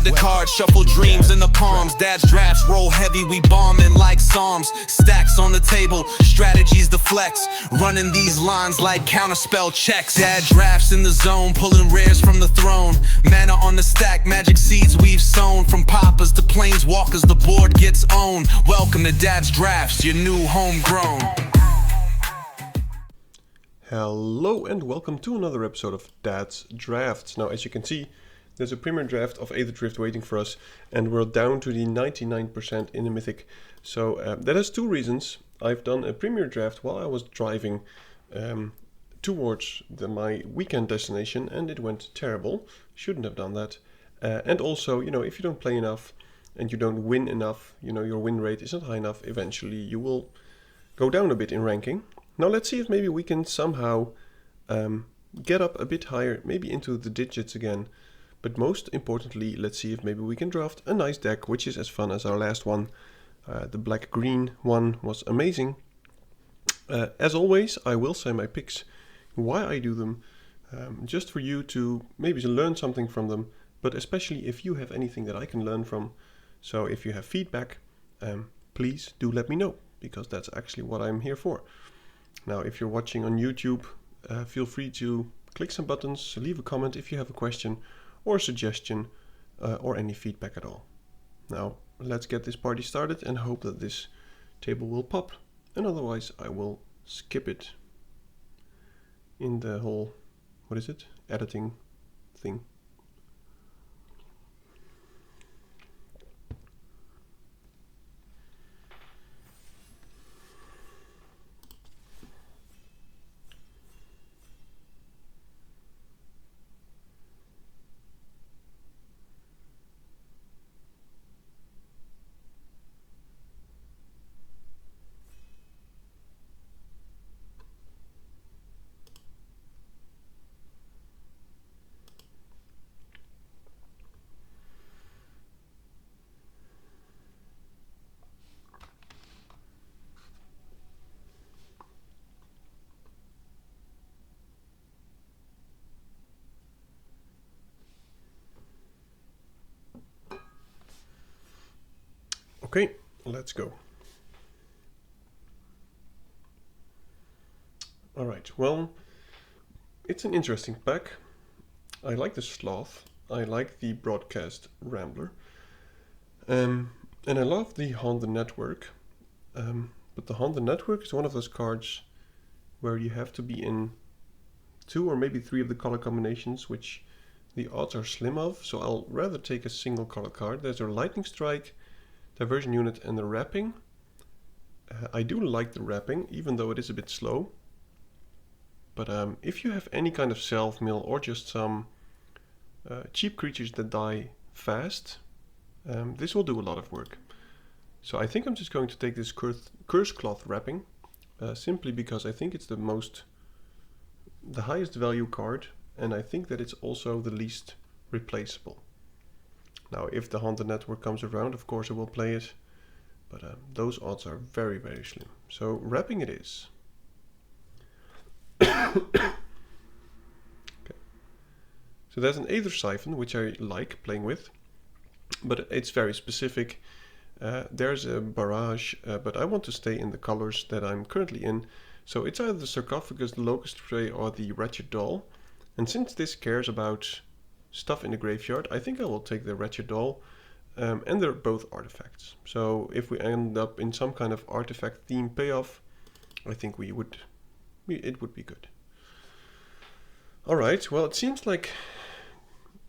grab the card, shuffle dreams in the palms. Dad's drafts roll heavy, we bombing like psalms. Stacks on the table, strategies to flex. Running these lines like counterspell checks. Dad drafts in the zone, pulling rares from the throne. Mana on the stack, magic seeds we've sown. From poppers to planeswalkers, the board gets owned. Welcome to Dad's Drafts, your new homegrown. Hello and welcome to another episode of Dad's Drafts. Now, as you can see, there's a premier draft of Aetherdrift waiting for us, and we're down to the 99% in the Mythic. So that has two reasons. I've done a premier draft while I was driving towards my weekend destination, and it went terrible. Shouldn't have done that. And also, if you don't play enough and you don't win enough, your win rate isn't high enough, eventually you will go down a bit in ranking. Now let's see if maybe we can somehow get up a bit higher, maybe into the digits again. But most importantly, let's see if maybe we can draft a nice deck, which is as fun as our last one. The black-green one was amazing. As always, I will say my picks, why I do them, just for you to maybe learn something from them, but especially if you have anything that I can learn from. So if you have feedback, please do let me know, because that's actually what I'm here for. Now, if you're watching on YouTube, feel free to click some buttons, leave a comment if you have a question or a suggestion or any feedback at all. Now, let's get this party started and hope that this table will pop, and otherwise I will skip it in the whole, editing thing. Okay, let's go. Alright, well, it's an interesting pack. I like the Sloth, I like the Broadcast Rambler, and I love the Haunt the Network. But the Haunt the Network is one of those cards where you have to be in 2 or maybe 3 of the color combinations, which the odds are slim of, so I'll rather take a single color card. There's a Lightning Strike, Diversion Unit, and the Wrapping. I do like the Wrapping, even though it is a bit slow. But if you have any kind of self-mill or just some cheap creatures that die fast, this will do a lot of work. So I think I'm just going to take this Curse Cloth Wrapping, simply because I think it's the highest value card, and I think that it's also the least replaceable. Now, if the Haunted Network comes around, of course I will play it, but those odds are very, very slim. So, Wrapping it is. Okay. So there's an Aether Siphon, which I like playing with, but it's very specific. There's a Barrage, but I want to stay in the colors that I'm currently in. So it's either the Sarcophagus, the Locust Ray, or the Wretched Doll. And since this cares about stuff in the graveyard, I think I will take the Wretched Doll, and they're both artifacts. So if we end up in some kind of artifact theme payoff, I think it would be good. Alright, well, it seems like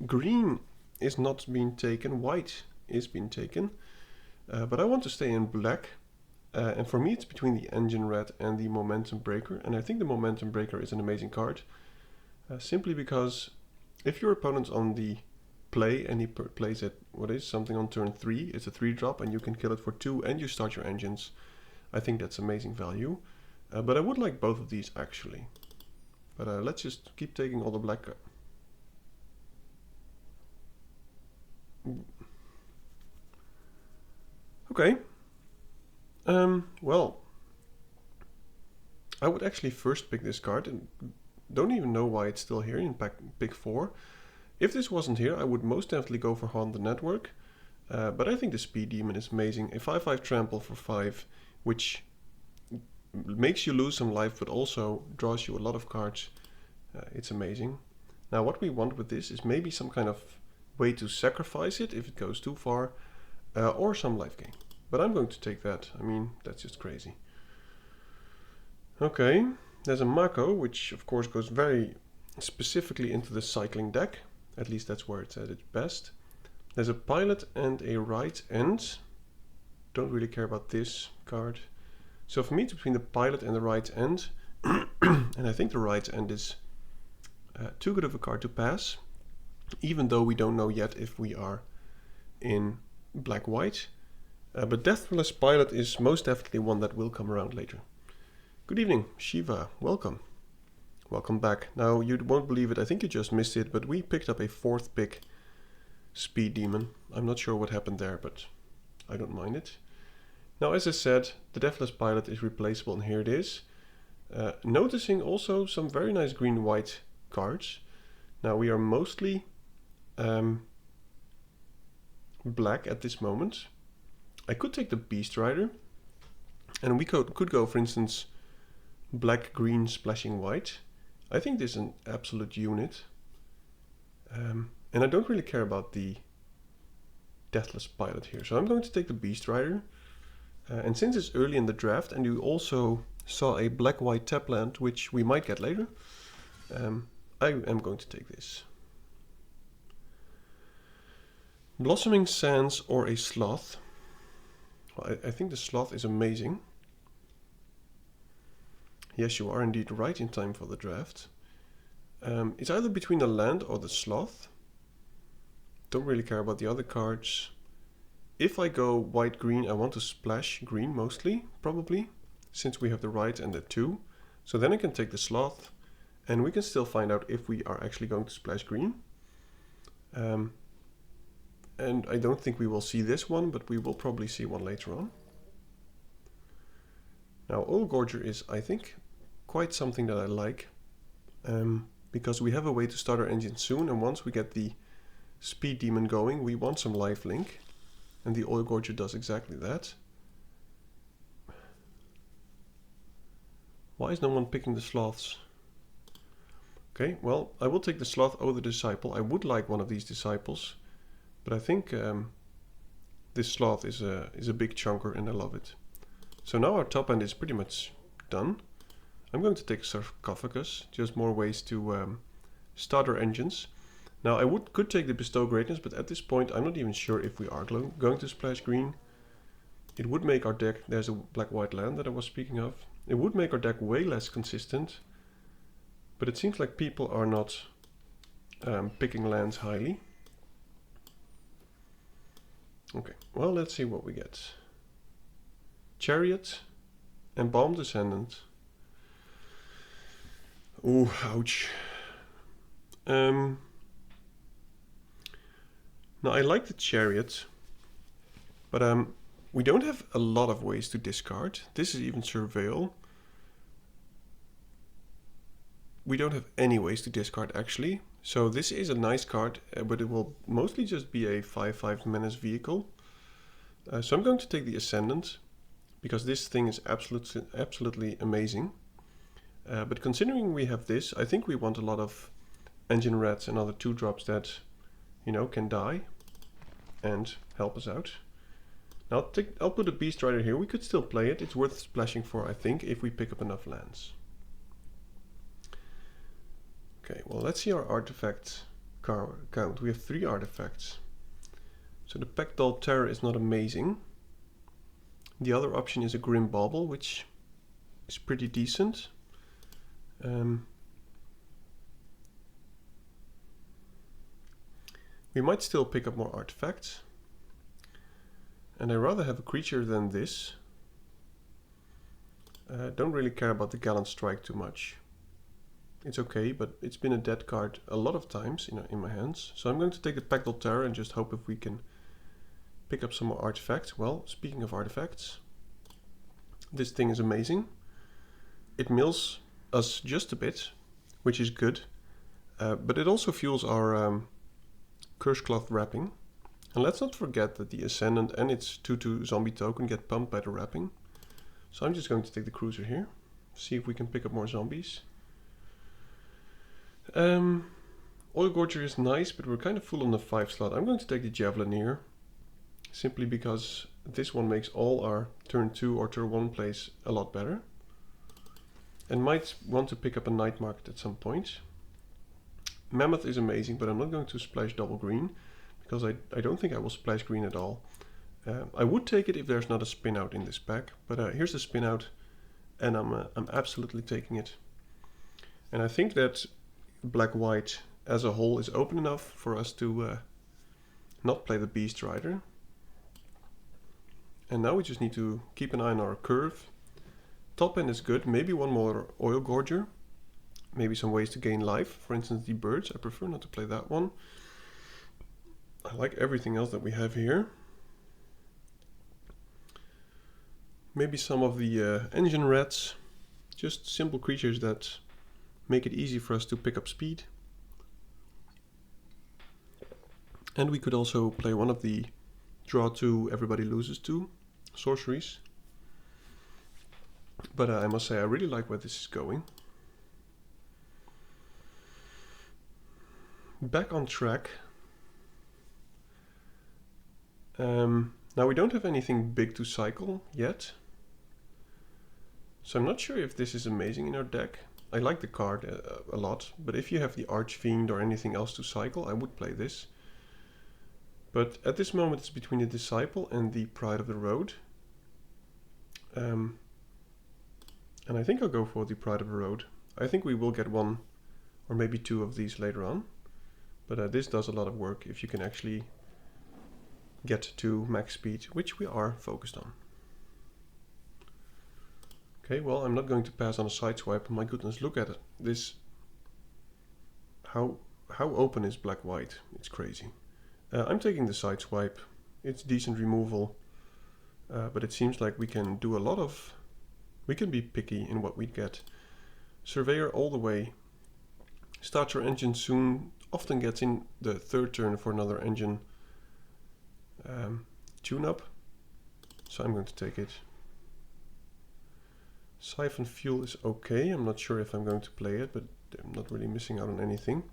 green is not being taken, white is being taken, but I want to stay in black, and for me it's between the Engine Rat and the Momentum Breaker, and I think the Momentum Breaker is an amazing card, simply because if your opponent's on the play and he plays it, something on turn 3, it's a 3-drop and you can kill it for 2 and you start your engines, I think that's amazing value. But I would like both of these actually. But let's just keep taking all the black. Okay. Well, I would actually first pick this card and don't even know why it's still here in pick 4. If this wasn't here, I would most definitely go for Haunt the Network. But I think the Speed Demon is amazing. A 5/5 trample for 5, which makes you lose some life, but also draws you a lot of cards. It's amazing. Now what we want with this is maybe some kind of way to sacrifice it if it goes too far, or some life gain. But I'm going to take that. I mean, that's just crazy. Okay, there's a Mako, which of course goes very specifically into the cycling deck. At least that's where it's at its best. There's a Pilot and a Right End. Don't really care about this card. So for me, it's between the Pilot and the Right End. And I think the Right End is too good of a card to pass, even though we don't know yet if we are in black-white. But Deathless Pilot is most definitely one that will come around later. Good evening, Shiva. Welcome. Welcome back. Now, you won't believe it, I think you just missed it, but we picked up a 4th pick Speed Demon. I'm not sure what happened there, but I don't mind it. Now, as I said, the Deathless Pilot is replaceable, and here it is. Noticing also some very nice green-white cards. Now, we are mostly black at this moment. I could take the Beast Rider, and we could go, for instance, black, green, splashing white. I think this is an absolute unit. And I don't really care about the Deathless Pilot here. So I'm going to take the Beast Rider. And since it's early in the draft, and you also saw a black-white tap land, which we might get later, I am going to take this. Blossoming Sands or a Sloth. Well, I think the Sloth is amazing. Yes, you are indeed right in time for the draft. It's either between the land or the Sloth. Don't really care about the other cards. If I go white-green, I want to splash green mostly, probably, since we have the right and the 2. So then I can take the Sloth, and we can still find out if we are actually going to splash green. And I don't think we will see this one, but we will probably see one later on. Now, Oil Gorger is, I think, quite something that I like, because we have a way to start our engine soon, and once we get the Speed Demon going, we want some life link, and the Oil Gorger does exactly that. Why is no one picking the Sloths? Okay, well, I will take the Sloth over the Disciple. I would like one of these Disciples, but I think this Sloth is a big chunker, and I love it. So now our top end is pretty much done. I'm going to take Sarcophagus, just more ways to start our engines. Now I could take the Bestow Greatness, but at this point I'm not even sure if we are going to splash green. It would make our deck, there's a black-white land that I was speaking of. It would make our deck way less consistent, but it seems like people are not picking lands highly. Okay, well, let's see what we get. Chariot, Embalmed Descendant. Ooh, ouch. Now I like the Chariot, but we don't have a lot of ways to discard. This is even Surveil. We don't have any ways to discard actually. So this is a nice card, but it will mostly just be a 5/5 menace vehicle. So I'm going to take the Ascendant, because this thing is absolutely amazing. But considering we have this, I think we want a lot of Engine Rats and other 2-drops that, you know, can die and help us out. Now I'll put a Beast Rider here. We could still play it. It's worth splashing for, I think, if we pick up enough lands. Okay, well, let's see our artifact count. We have 3 artifacts. So the Pectoral Terror is not amazing. The other option is a Grim Bauble, which is pretty decent. We might still pick up more artifacts. And I rather have a creature than this. Don't really care about the Gallant Strike too much. It's okay, but it's been a dead card a lot of times in my hands. So I'm going to take the Pectoral Terror and just hope if we can pick up some more artifacts. Well, speaking of artifacts, this thing is amazing. It mills us just a bit, which is good, but it also fuels our Curse Cloth Wrapping. And let's not forget that the Ascendant and its 2/2 zombie token get pumped by the wrapping. So I'm just going to take the Cruiser here. See if we can pick up more zombies. Oil Gorger is nice, but we're kind of full on the 5 slot. I'm going to take the Javelin here. Simply because this one makes all our turn 2 or turn 1 plays a lot better. And might want to pick up a Night Market at some point. Mammoth is amazing, but I'm not going to splash double green. Because I don't think I will splash green at all. I would take it if there's not a spin out in this pack. But here's the spin out. And I'm absolutely taking it. And I think that black-white as a whole is open enough for us to not play the Beast Rider. And now we just need to keep an eye on our curve. Top end is good, maybe one more Oil Gorger. Maybe some ways to gain life, for instance the birds. I prefer not to play that one. I like everything else that we have here. Maybe some of the engine rats. Just simple creatures that make it easy for us to pick up speed. And we could also play one of the draw 2, everybody loses 2 sorceries. But I must say I really like where this is going. Back on track. Now we don't have anything big to cycle yet. So I'm not sure if this is amazing in our deck. I like the card a lot, but if you have the Archfiend or anything else to cycle, I would play this. But at this moment it's between the Disciple and the Pride of the Road. And I think I'll go for the Pride of the Road. I think we will get one or maybe 2 of these later on. But this does a lot of work if you can actually get to max speed, which we are focused on. Okay, well, I'm not going to pass on a sideswipe. My goodness, look at it. This, how open is black-white? It's crazy. I'm taking the sideswipe. It's decent removal, but it seems like we can do a lot of. We can be picky in what we get. Surveyor all the way. Start your engine soon. Often gets in the 3rd turn for another engine tune-up. So I'm going to take it. Siphon Fuel is okay. I'm not sure if I'm going to play it, but I'm not really missing out on anything.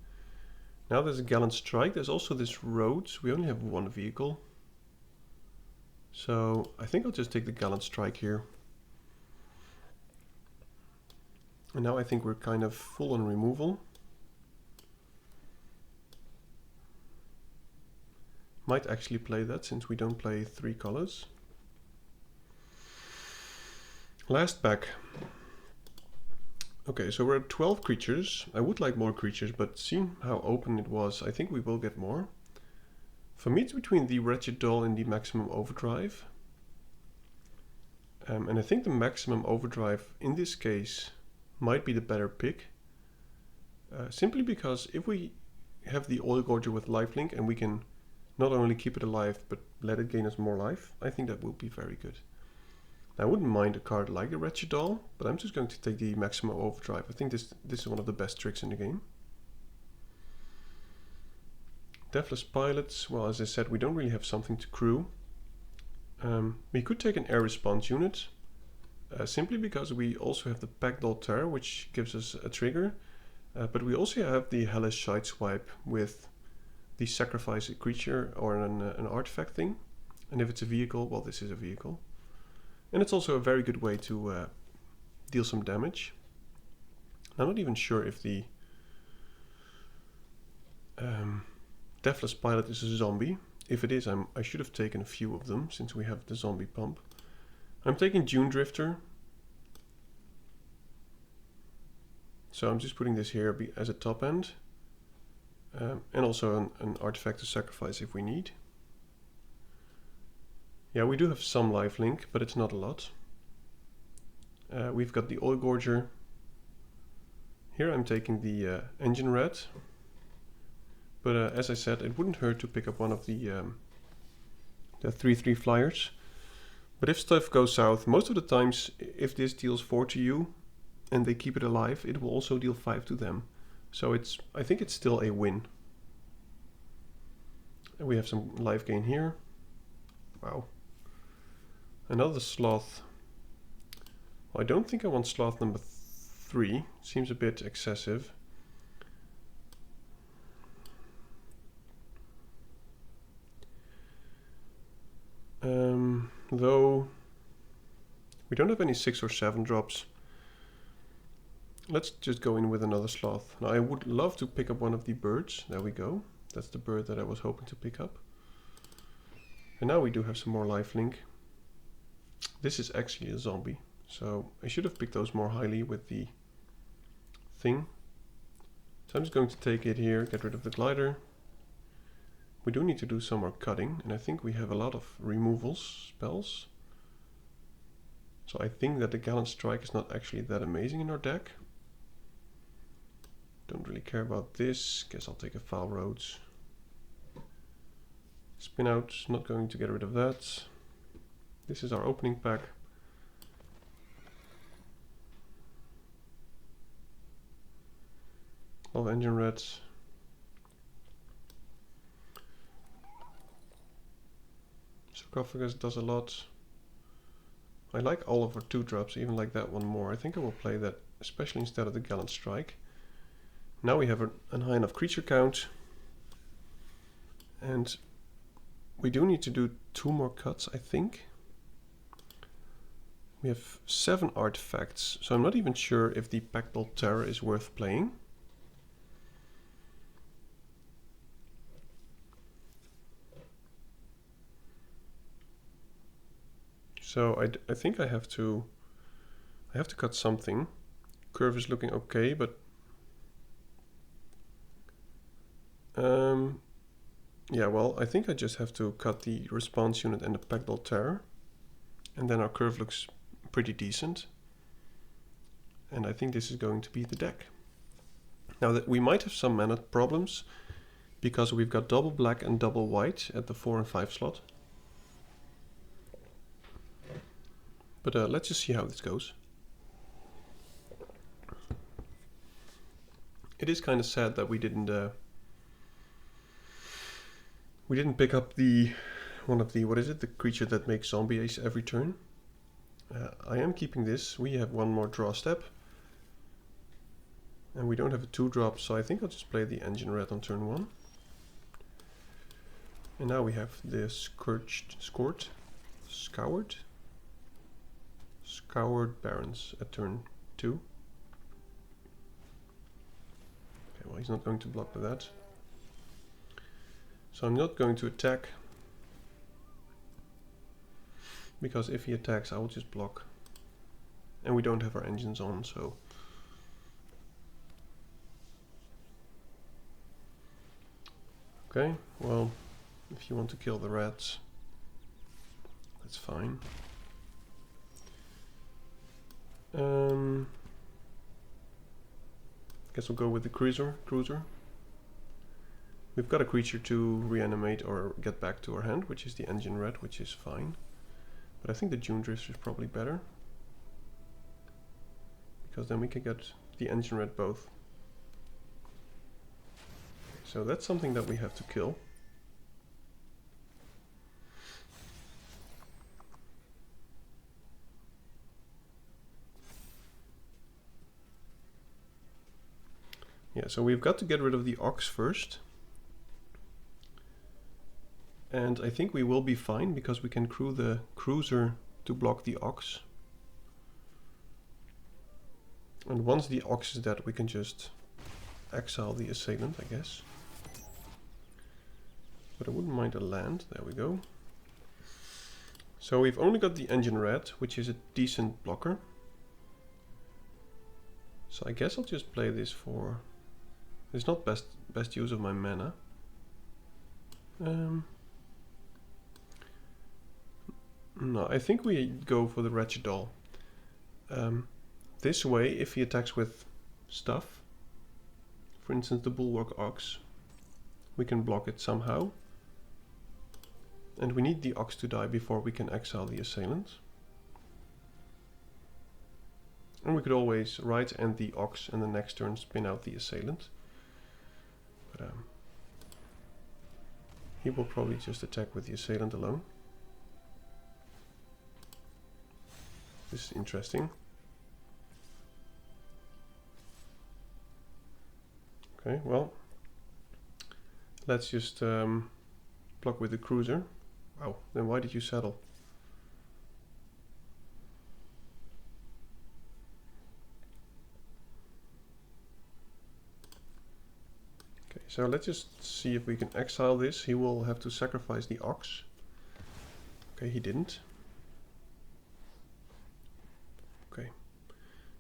Now there's a Gallant Strike. There's also this Rhodes. We only have one vehicle. So I think I'll just take the Gallant Strike here. And now I think we're kind of full on removal. Might actually play that since we don't play 3 colors. Last pack. Okay, so we're at 12 creatures. I would like more creatures, but seeing how open it was, I think we will get more. For me, it's between the Wretched Doll and the Maximum Overdrive. And I think the Maximum Overdrive in this case might be the better pick. Simply because if we have the Oil Gorger with lifelink and we can not only keep it alive but let it gain us more life, I think that will be very good. Now, I wouldn't mind a card like the Wretched Doll, but I'm just going to take the Maximum Overdrive. I think this is one of the best tricks in the game. Deathless Pilots, well, as I said, we don't really have something to crew. We could take an air response unit, simply because we also have the Packdoll Terror, which gives us a trigger, but we also have the Hellish Sideswipe with the sacrifice a creature or an artifact thing, and if it's a vehicle, well, this is a vehicle. And it's also a very good way to deal some damage. I'm not even sure if the Deathless Pilot is a zombie. If it is, I should have taken a few of them since we have the zombie pump. I'm taking Dune Drifter. So I'm just putting this here as a top end. And also an artifact to sacrifice if we need. Yeah, we do have some lifelink, but it's not a lot. We've got the Oil Gorger. Here I'm taking the Engine Rat. But as I said, it wouldn't hurt to pick up one of the 3/3 flyers. But if stuff goes south, most of the times, if this deals 4 to you and they keep it alive, it will also deal 5 to them. So I think it's still a win. And we have some life gain here. Wow. Another sloth. Well, I don't think I want sloth number 3. Seems a bit excessive. Though we don't have any 6 or 7 drops. Let's just go in with another sloth. Now I would love to pick up one of the birds. There we go. That's the bird that I was hoping to pick up. And now we do have some more lifelink. This is actually a zombie. So I should have picked those more highly with the thing. So I'm just going to take it here, get rid of the glider. We do need to do some more cutting, and I think we have a lot of removals spells. So I think that the Gallant Strike is not actually that amazing in our deck. Don't really care about this. Guess I'll take a Foul Roads. Spin out, not going to get rid of that. This is our opening pack. All engine reds. Sarcophagus does a lot. I like all of our 2-drops, even like that one more. I think I will play that, especially instead of the Gallant Strike. Now we have a high enough creature count. And we do need to do 2 more cuts, I think. We have 7 artifacts, so I'm not even sure if the Pactball Terror is worth playing. So I think I have to cut something. Curve is looking okay, but yeah, well, I think I just have to cut the response unit and the Pactball Terror, and then our curve looks pretty decent. And I think this is going to be the deck. Now that we might have some mana problems because we've got double black and double white at the 4 and 5 slot. But let's just see how this goes. It is kind of sad that we didn't pick up the one of the, what is it, the creature that makes zombie ace every turn. I am keeping this. We have one more draw step, and we don't have a 2-drop, so I think I'll just play the engine red on turn 1. And now we have the Scoured Barons at turn 2. Okay, well, he's not going to block with that. So I'm not going to attack, because if he attacks I will just block. And we don't have our engines on, so... Okay, well, if you want to kill the rats, that's fine. Guess we'll go with the cruiser. We've got a creature to reanimate or get back to our hand, which is the engine red, which is fine. But I think the Dune Drift is probably better, because then we can get the engine red both. So that's something that we have to kill. Yeah, so we've got to get rid of the Ox first. And I think we will be fine, because we can crew the cruiser to block the Ox. And once the Ox is dead, we can just exile the assailant, I guess. But I wouldn't mind a land. There we go. So we've only got the engine red, which is a decent blocker. So I guess I'll just play this for... It's not best use of my mana. No, I think we go for the Wretched Doll. This way, if he attacks with stuff, for instance the Bulwark Ox, we can block it somehow. And we need the Ox to die before we can exile the assailant. And we could always right end the Ox and the next turn spin out the assailant. But He will probably just attack with the assailant alone. This is interesting. Okay, well, let's just block with the cruiser. Wow, then why did you settle? Okay, so let's just see if we can exile this. He will have to sacrifice the ox. Okay, he didn't. Okay,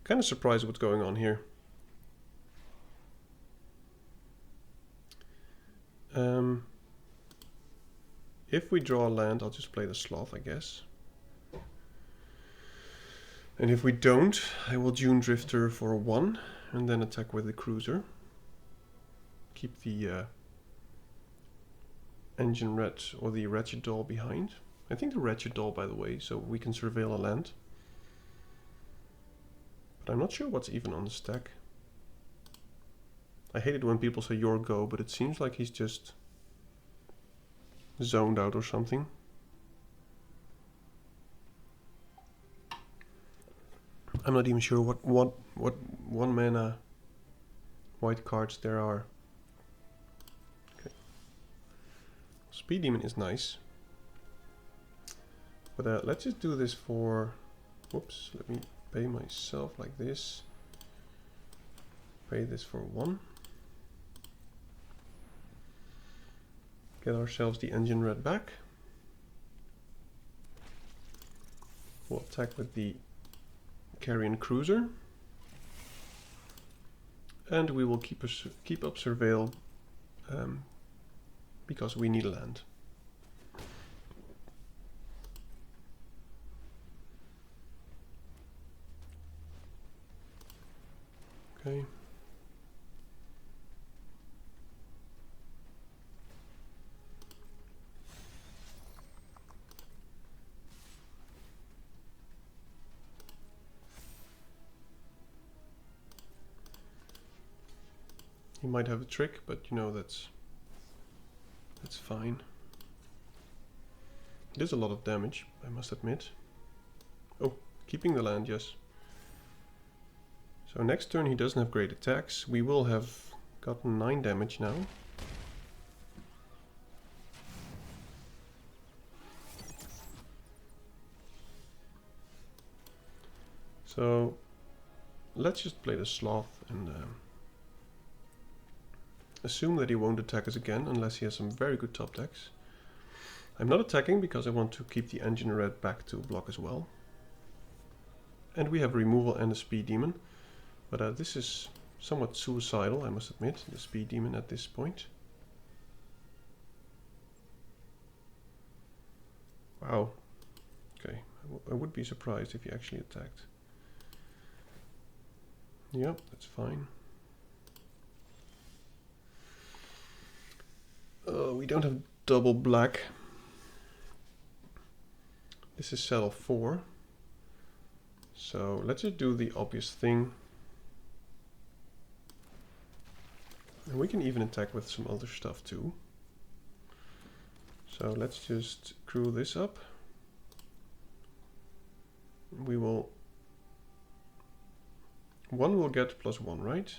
kind of surprised what's going on here. If we draw a land, I'll just play the sloth, I guess. And if we don't, I will Dune Drifter for 1 and then attack with the cruiser. Keep the engine red or the wretched doll behind. I think the wretched doll, by the way, so we can surveil a land. But I'm not sure what's even on the stack. I hate it when people say your go, but it seems like he's just zoned out or something. I'm not even sure what 1 mana white cards there are. Okay. Speed Demon is nice. But let's just do this for... Whoops, let me pay myself like this. Pay this for 1. Get ourselves the engine red back. We'll attack with the Carrion Cruiser. And we will keep up surveil because we need land. Okay. He might have a trick, but you know, that's fine. It is a lot of damage, I must admit. Oh, keeping the land, yes. So next turn he doesn't have great attacks. We will have gotten 9 damage now. So let's just play the sloth and assume that he won't attack us again unless he has some very good top decks. I'm not attacking because I want to keep the engine red back to block as well. And we have removal and a speed demon. But this is somewhat suicidal, I must admit, the speed demon at this point. Wow. Okay, I would be surprised if he actually attacked. Yep, that's fine. We don't have double black. This is saddle 4. So let's just do the obvious thing. And we can even attack with some other stuff too. So let's just crew this up. We will... 1 will get +1, right?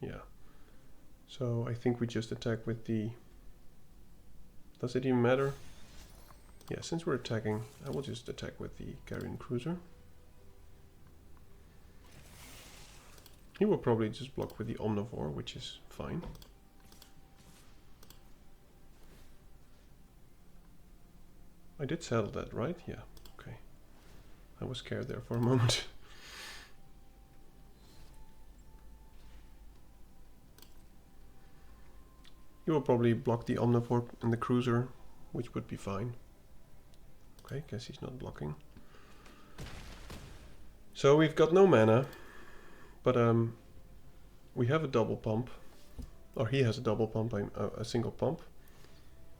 Yeah. So I think we just attack with the... Does it even matter? Yeah, since we're attacking, I will just attack with the Carrion Cruiser. He will probably just block with the Omnivore, which is fine. I did settle that, right? Yeah, okay. I was scared there for a moment. He will probably block the Omnivore and the Cruiser, which would be fine. Okay, guess he's not blocking. So we've got no mana, but we have a double pump, or he has a double pump, a single pump,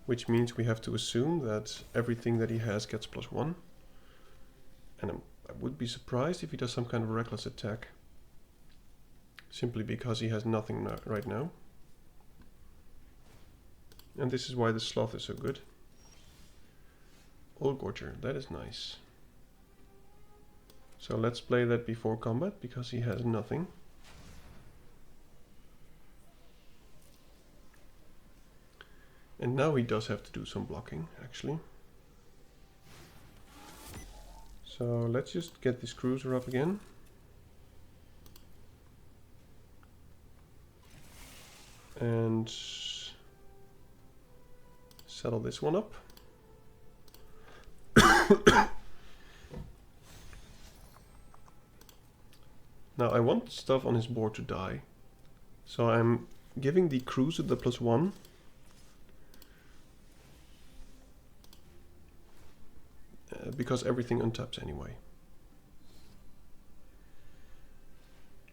which means we have to assume that everything that he has gets +1. And I would be surprised if he does some kind of reckless attack, simply because he has nothing right now. And this is why the Sloth is so good. Oil Gorger, that is nice. So let's play that before combat, because he has nothing. And now he does have to do some blocking, actually. So let's just get this cruiser up again. And settle this one up. Now I want stuff on his board to die. So I'm giving the cruiser the +1. Because everything untaps anyway.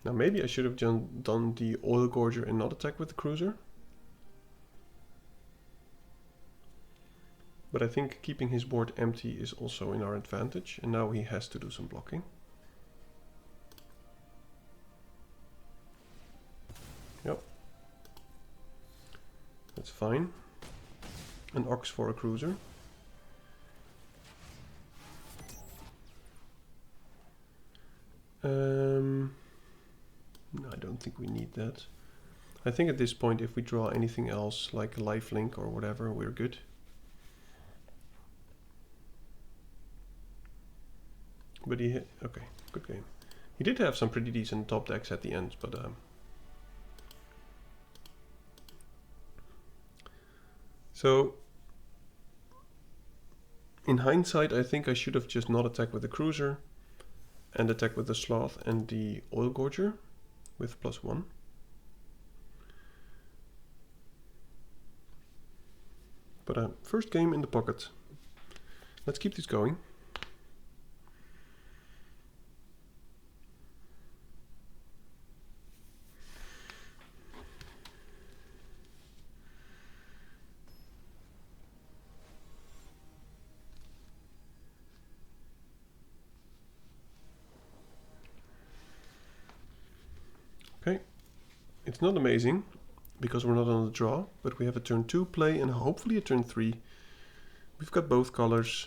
Now maybe I should have done the Oil Gorger and not attack with the cruiser. But I think keeping his board empty is also in our advantage, and now he has to do some blocking. Yep. That's fine. An Ox for a cruiser. No, I don't think we need that. I think at this point if we draw anything else like a lifelink or whatever, we're good. But he hit, okay, good game. He did have some pretty decent top decks at the end, but so in hindsight I think I should have just not attacked with the cruiser and attack with the Sloth and the Oil Gorger with +1. But first game in the pocket. Let's keep this going. Okay, it's not amazing because we're not on the draw, but we have a turn 2 play and hopefully a turn 3. We've got both colors.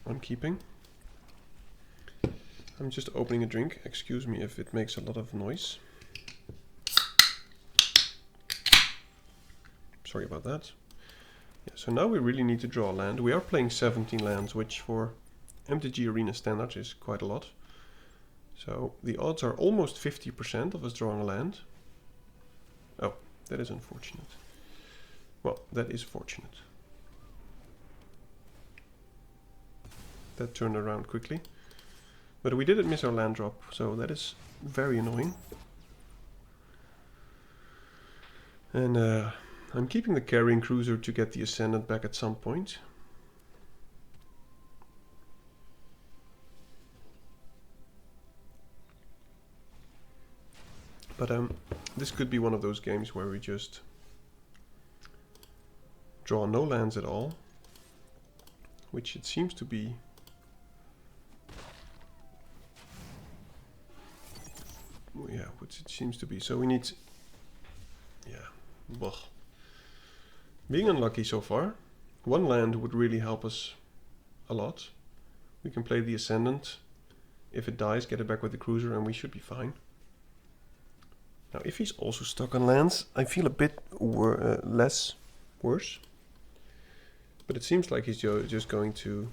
I'm keeping. I'm just opening a drink. Excuse me if it makes a lot of noise. Sorry about that. Yeah, so now we really need to draw a land. We are playing 17 lands, which for MTG Arena standards is quite a lot. So the odds are almost 50% of us drawing a land. Oh, that is unfortunate. Well, that is fortunate. That turned around quickly. But we didn't miss our land drop, so that is very annoying. And I'm keeping the carrying cruiser to get the Ascendant back at some point. But this could be one of those games where we just draw no lands at all, which it seems to be. Yeah, which it seems to be. So we need, yeah, ugh. Being unlucky so far. One land would really help us a lot. We can play the Ascendant. If it dies, get it back with the cruiser and we should be fine. Now, if he's also stuck on lands, I feel a bit less worse. But it seems like he's just going to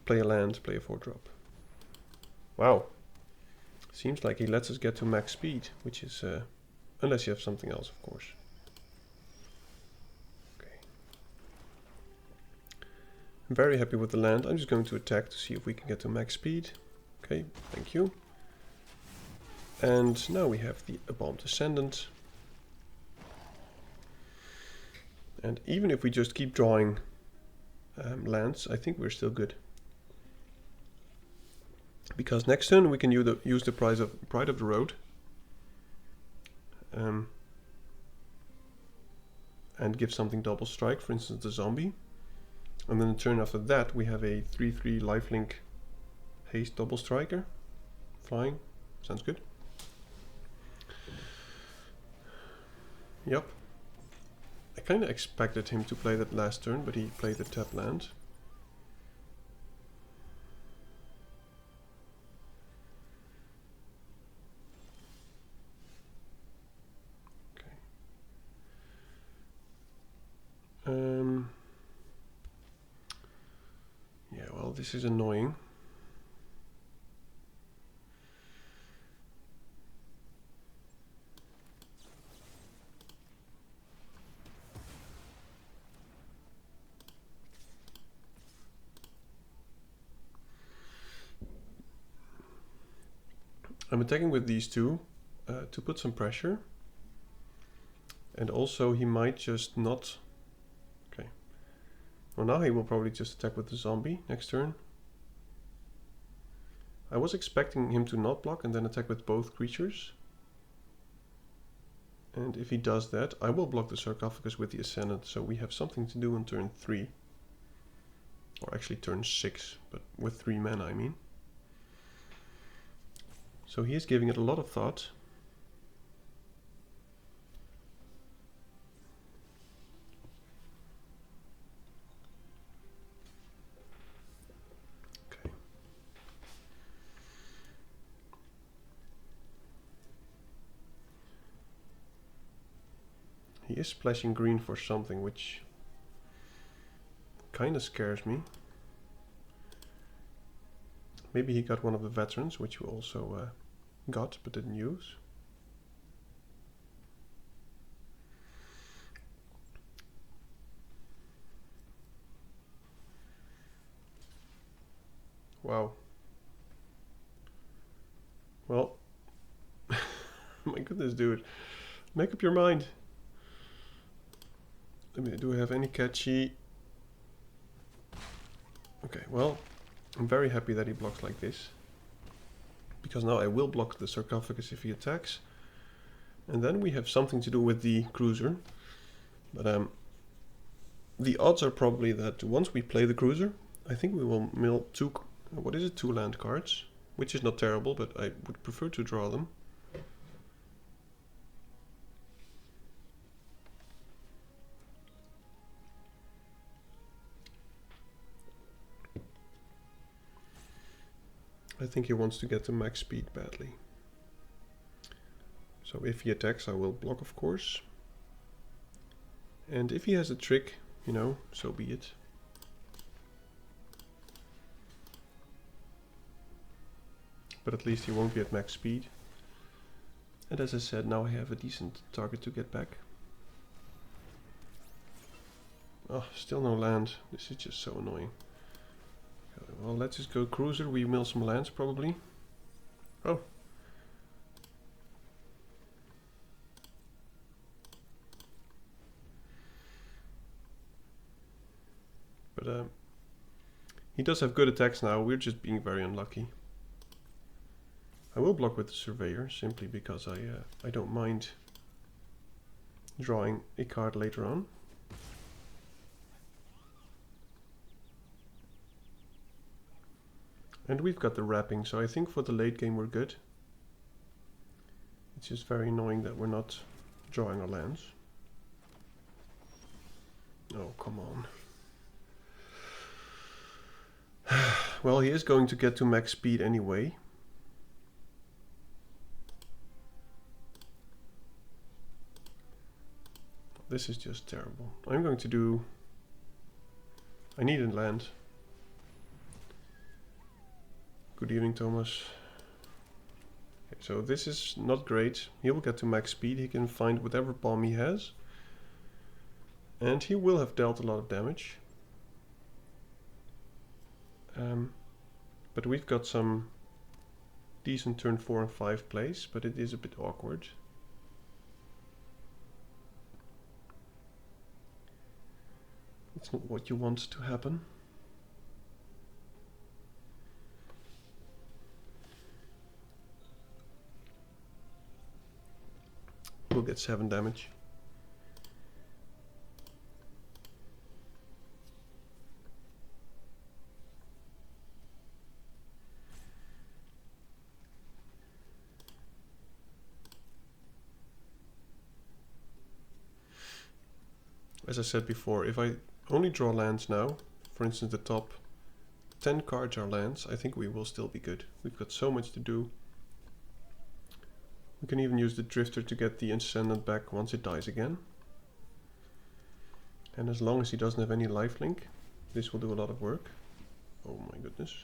play a land, play a 4-drop. Wow. Seems like he lets us get to max speed, which is, unless you have something else, of course. Okay. I'm very happy with the land. I'm just going to attack to see if we can get to max speed. Okay, thank you. And now we have the Abomed Ascendant. And even if we just keep drawing lands, I think we're still good. Because next turn we can use the Pride of the Road. And give something double strike, for instance the zombie. And then the turn after that we have a 3/3 lifelink haste double striker. Flying, sounds good. Yep. I kind of expected him to play that last turn, but he played the tap land. Okay. Yeah, well, this is annoying. I'm attacking with these two to put some pressure. And also he might just not... Okay. Well, now he will probably just attack with the zombie next turn. I was expecting him to not block and then attack with both creatures. And if he does that, I will block the sarcophagus with the Ascendant, so we have something to do on turn 3. Or actually turn 6, but with 3 mana, I mean. So he is giving it a lot of thought. Okay. He is splashing green for something, which kind of scares me. Maybe he got one of the veterans, which we also got but didn't use. Wow. Well, my goodness, dude. Make up your mind. Do I have any catchy? Okay, well, I'm very happy that he blocks like this. Because now I will block the sarcophagus if he attacks. And then we have something to do with the cruiser. But the odds are probably that once we play the cruiser, I think we will mill two land cards. Which is not terrible, but I would prefer to draw them. I think he wants to get to max speed badly. So if he attacks, I will block, of course. And if he has a trick, you know, so be it. But at least he won't be at max speed. And as I said, now I have a decent target to get back. Oh, still no land. This is just so annoying. Well, let's just go cruiser. We mill some lands probably. Oh. But he does have good attacks now. We're just being very unlucky. I will block with the Surveyor simply because I don't mind drawing a card later on. And we've got the wrapping, so I think for the late game we're good. It's just very annoying that we're not drawing our lands. Oh, come on. Well, he is going to get to max speed anyway. This is just terrible. I'm going to do... I need a land. Good evening, Thomas. Okay, so this is not great. He will get to max speed. He can find whatever bomb he has. And he will have dealt a lot of damage. But we've got some decent turn 4 and 5 plays, but it is a bit awkward. It's not what you want to happen. We'll get 7 damage. as I said before, if I only draw lands now, for instance the top 10 cards are lands, I think we will still be good. We've got so much to do. We can even use the Drifter to get the Ascendant back once it dies again. And as long as he doesn't have any lifelink, this will do a lot of work. Oh my goodness.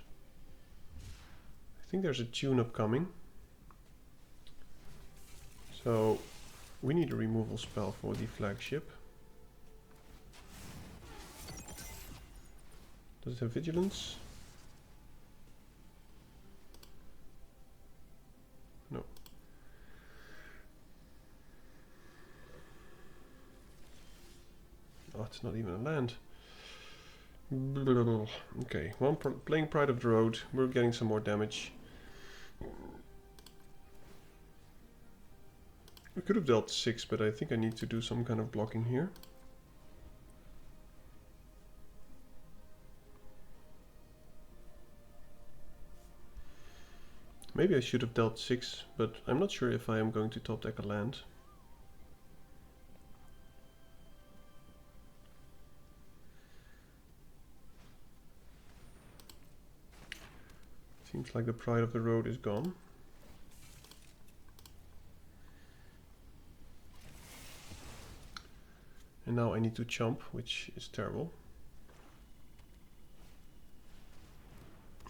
I think there's a tune-up coming. So we need a removal spell for the flagship. Does it have vigilance? No. Oh, it's not even a land. Okay, well, playing Pride of the Road, we're getting some more damage. We could have dealt 6, but I think I need to do some kind of blocking here. Maybe I should have dealt 6, but I'm not sure if I am going to top deck a land. Seems like the Pride of the Road is gone. And now I need to chump, which is terrible.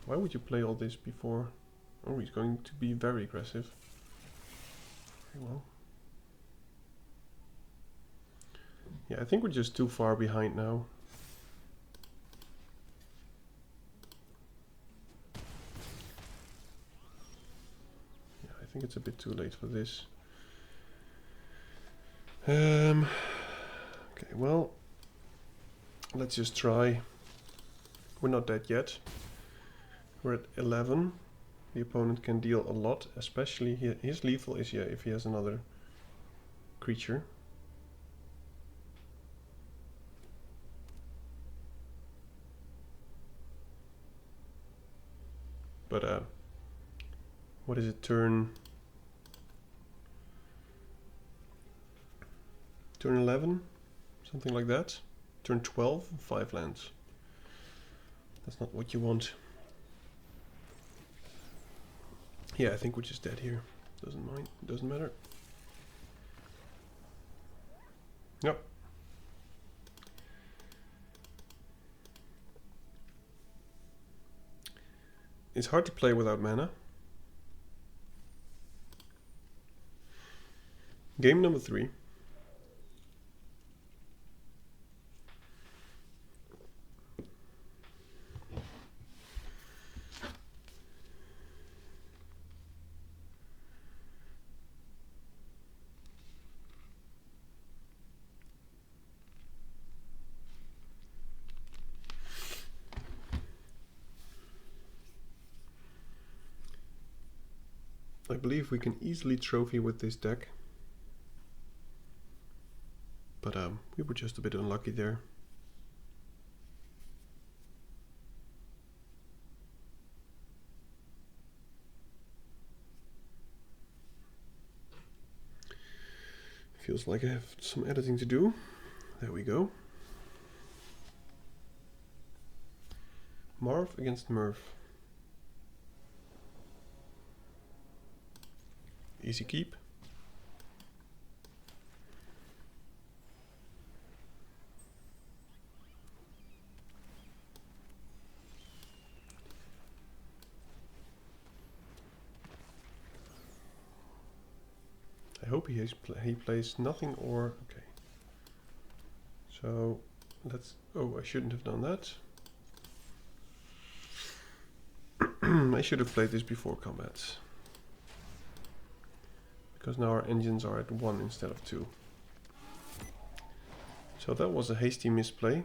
Why would you play all this before? Oh, he's going to be very aggressive. Very well. Yeah, I think we're just too far behind now. Yeah, I think it's a bit too late for this. Okay, well, let's just try. We're not dead yet. We're at 11. The opponent can deal a lot, especially his lethal is, yeah, if he has another creature. But what is it, turn 11? Something like that. Turn 12, 5 lands. That's not what you want. Yeah, I think we're just dead here. Doesn't matter. Yep. It's hard to play without mana. Game number 3. I believe we can easily trophy with this deck. But we were just a bit unlucky there. Feels like I have some editing to do. There we go. Marv against Murph. Easy keep. I hope he plays nothing or okay. So let's. Oh, I shouldn't have done that. I should have played this before combat. Because now our engines are at 1 instead of 2. So that was a hasty misplay.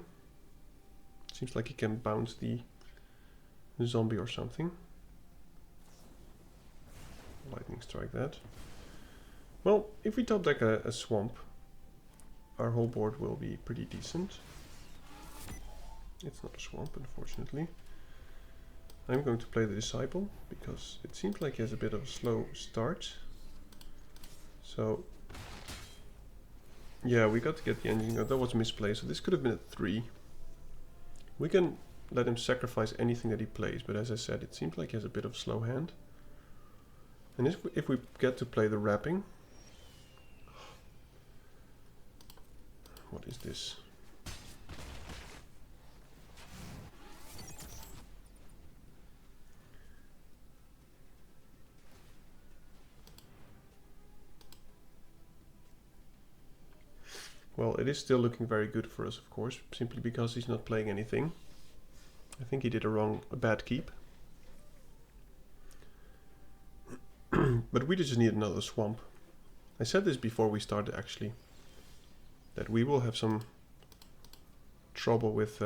Seems like he can bounce the zombie or something. Lightning strike that. Well, if we top deck a swamp, our whole board will be pretty decent. It's not a swamp, unfortunately. I'm going to play the Disciple, because it seems like he has a bit of a slow start. So Yeah, we got to get the engine. That was misplaced, so this could have been a 3. We can let him sacrifice anything that he plays, but as I said, it seems like he has a bit of a slow hand. And if we get to play the wrapping... What is this? Well, it is still looking very good for us, of course, simply because he's not playing anything. I think he did a bad keep. But we just need another swamp. I said this before we started, actually, that we will have some trouble with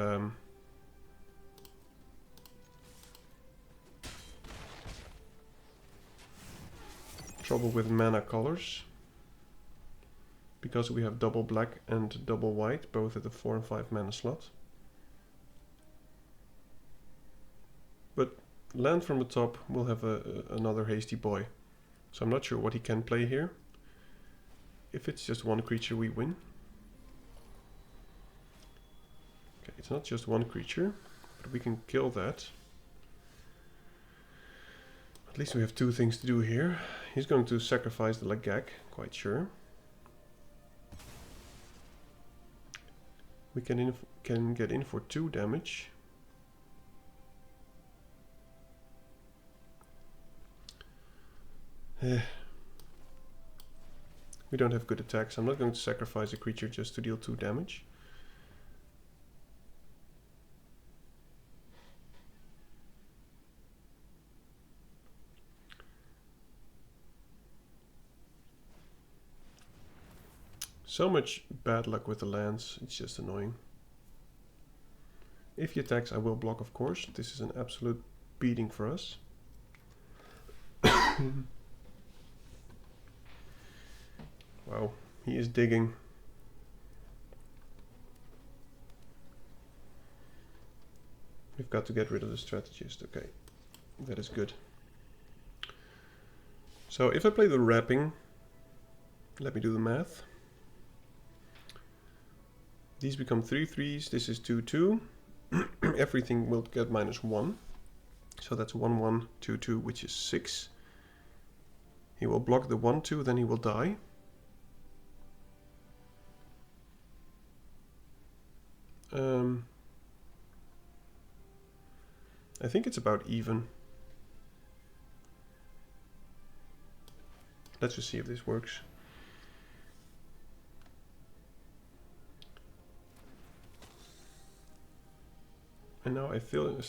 mana colors, because we have double black and double white, both at the 4 and 5 mana slot. But land from the top will have another hasty boy, so I'm not sure what he can play here. If it's just one creature, we win. Okay, it's not just one creature, but we can kill that. At least we have 2 things to do here. He's going to sacrifice the Lagak, quite sure. We can get in for 2 damage. We don't have good attacks. I'm not going to sacrifice a creature just to deal 2 damage. So much bad luck with the lands, it's just annoying. If he attacks, I will block, of course. This is an absolute beating for us. Wow, he is digging. We've got to get rid of the strategist. Okay, that is good. So if I play the wrapping, let me do the math. These become 3/3s. This is 2/2. Everything will get -1. So that's 1/1, 2/2, which is 6. He will block the 1/2, then he will die. I think it's about even. Let's just see if this works. And now I still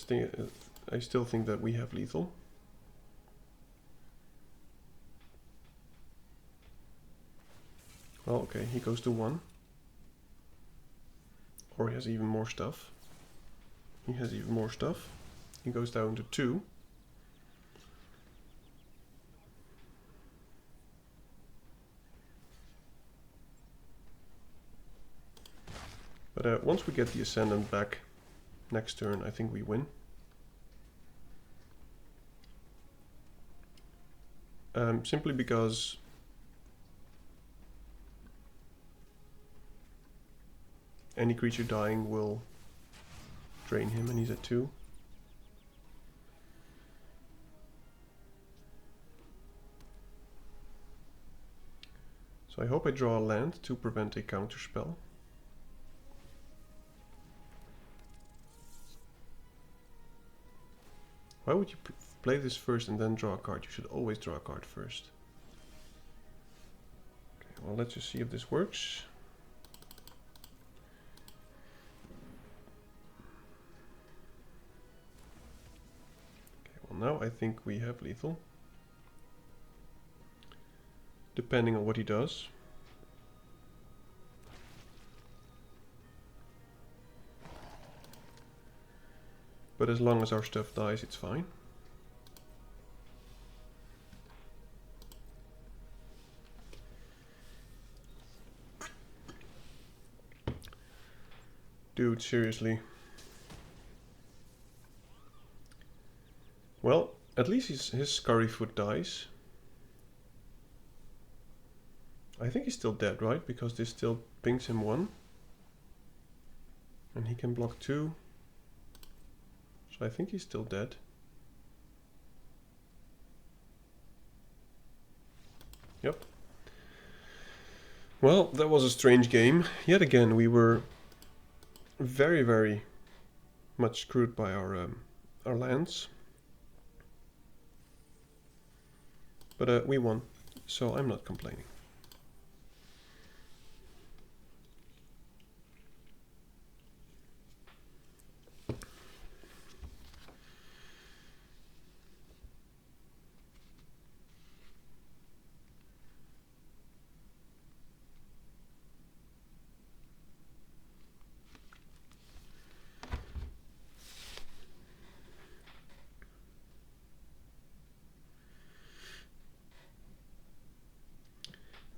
think that we have lethal. Well, okay, he goes to 1. Or he has even more stuff. He has even more stuff. He goes down to 2. But once we get the Ascendant back next turn, I think we win. Simply because any creature dying will drain him, and he's at 2. So I hope I draw a land to prevent a counterspell. Why would you play this first and then draw a card? You should always draw a card first. Okay, well, let's just see if this works. Okay, well, now I think we have lethal. Depending on what he does. But as long as our stuff dies, it's fine. Dude, seriously. Well, at least his Scurryfoot dies. I think he's still dead, right? Because this still pings him 1. And he can block 2. So I think he's still dead. Yep. Well, that was a strange game. Yet again, we were very, very much screwed by our lands. But we won, so I'm not complaining.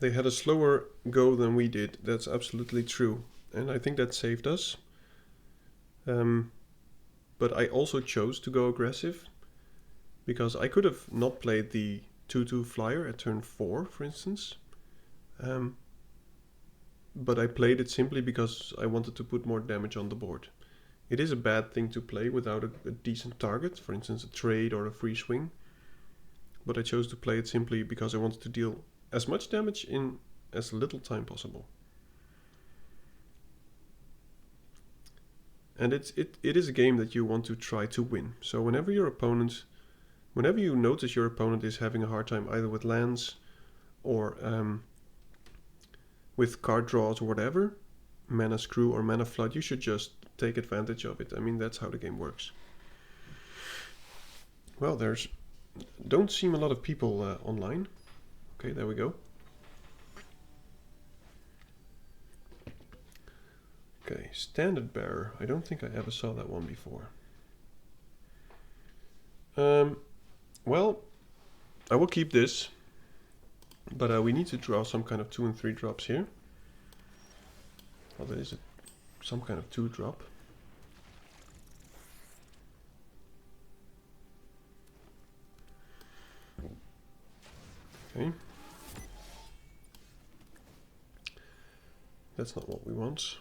They had a slower go than we did. That's absolutely true. And I think that saved us. But I also chose to go aggressive. Because I could have not played the 2/2 flyer at turn 4, for instance. But I played it simply because I wanted to put more damage on the board. It is a bad thing to play without a decent target. For instance, a trade or a free swing. But I chose to play it simply because I wanted to deal as much damage in as little time possible. And it is a game that you want to try to win. So whenever you notice your opponent is having a hard time either with lands or with card draws or whatever, mana screw or mana flood, you should just take advantage of it. I mean, that's how the game works. Well, don't seem a lot of people online. Okay, there we go. Okay, Standard Bearer. I don't think I ever saw that one before. Well, I will keep this, but we need to draw some kind of 2 and 3 drops here. Well, that is some kind of 2 drop. Okay. That's not what we want.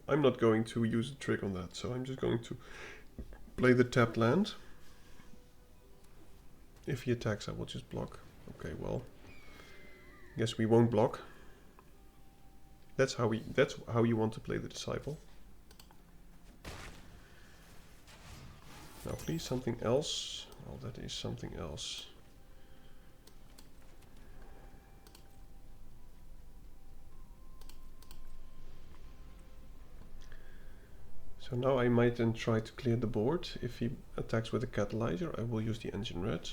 I'm not going to use a trick on that, so I'm just going to play the tapped land. If he attacks, I will just block. Okay, well, guess we won't block. That's how you want to play the Disciple. Now, please, something else. Well, that is something else. So now I might then try to clear the board. If he attacks with a catalyzer, I will use the engine red.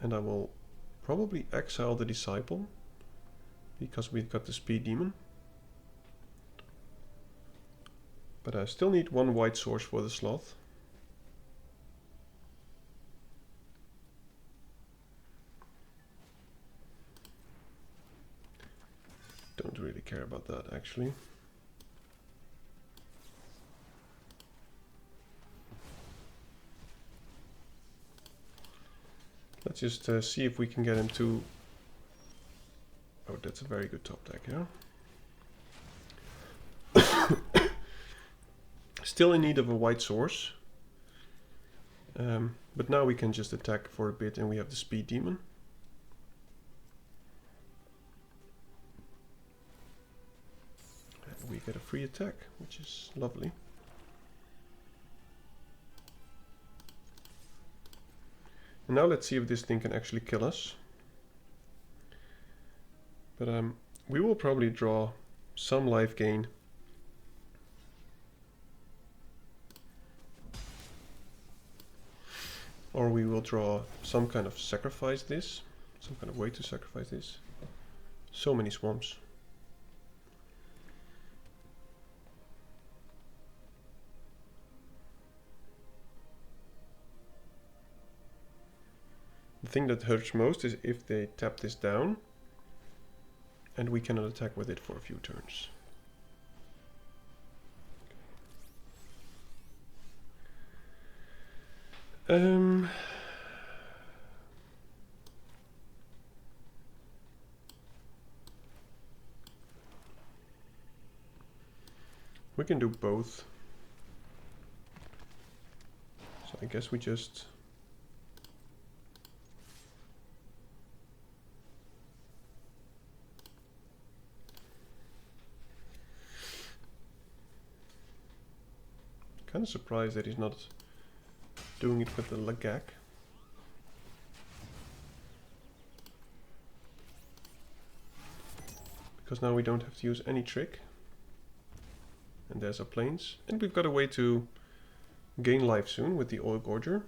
And I will probably exile the Disciple, because we've got the Speed Demon. But I still need 1 white source for the Sloth. Don't really care about that, actually. Let's just see if we can get him to... Oh, that's a very good top deck, yeah? Still in need of a white source. But now we can just attack for a bit and we have the Speed Demon. And we get a free attack, which is lovely. And now let's see if this thing can actually kill us. But we will probably draw some life gain. Or we will draw some kind of sacrifice this. Some kind of way to sacrifice this. So many swamps. The thing that hurts most is if they tap this down and we cannot attack with it for a few turns. We can do both. So I guess we just... Kind of surprised that he's not doing it with the Lagak. Because now we don't have to use any trick. And there's our planes. And we've got a way to gain life soon with the Oil Gorger.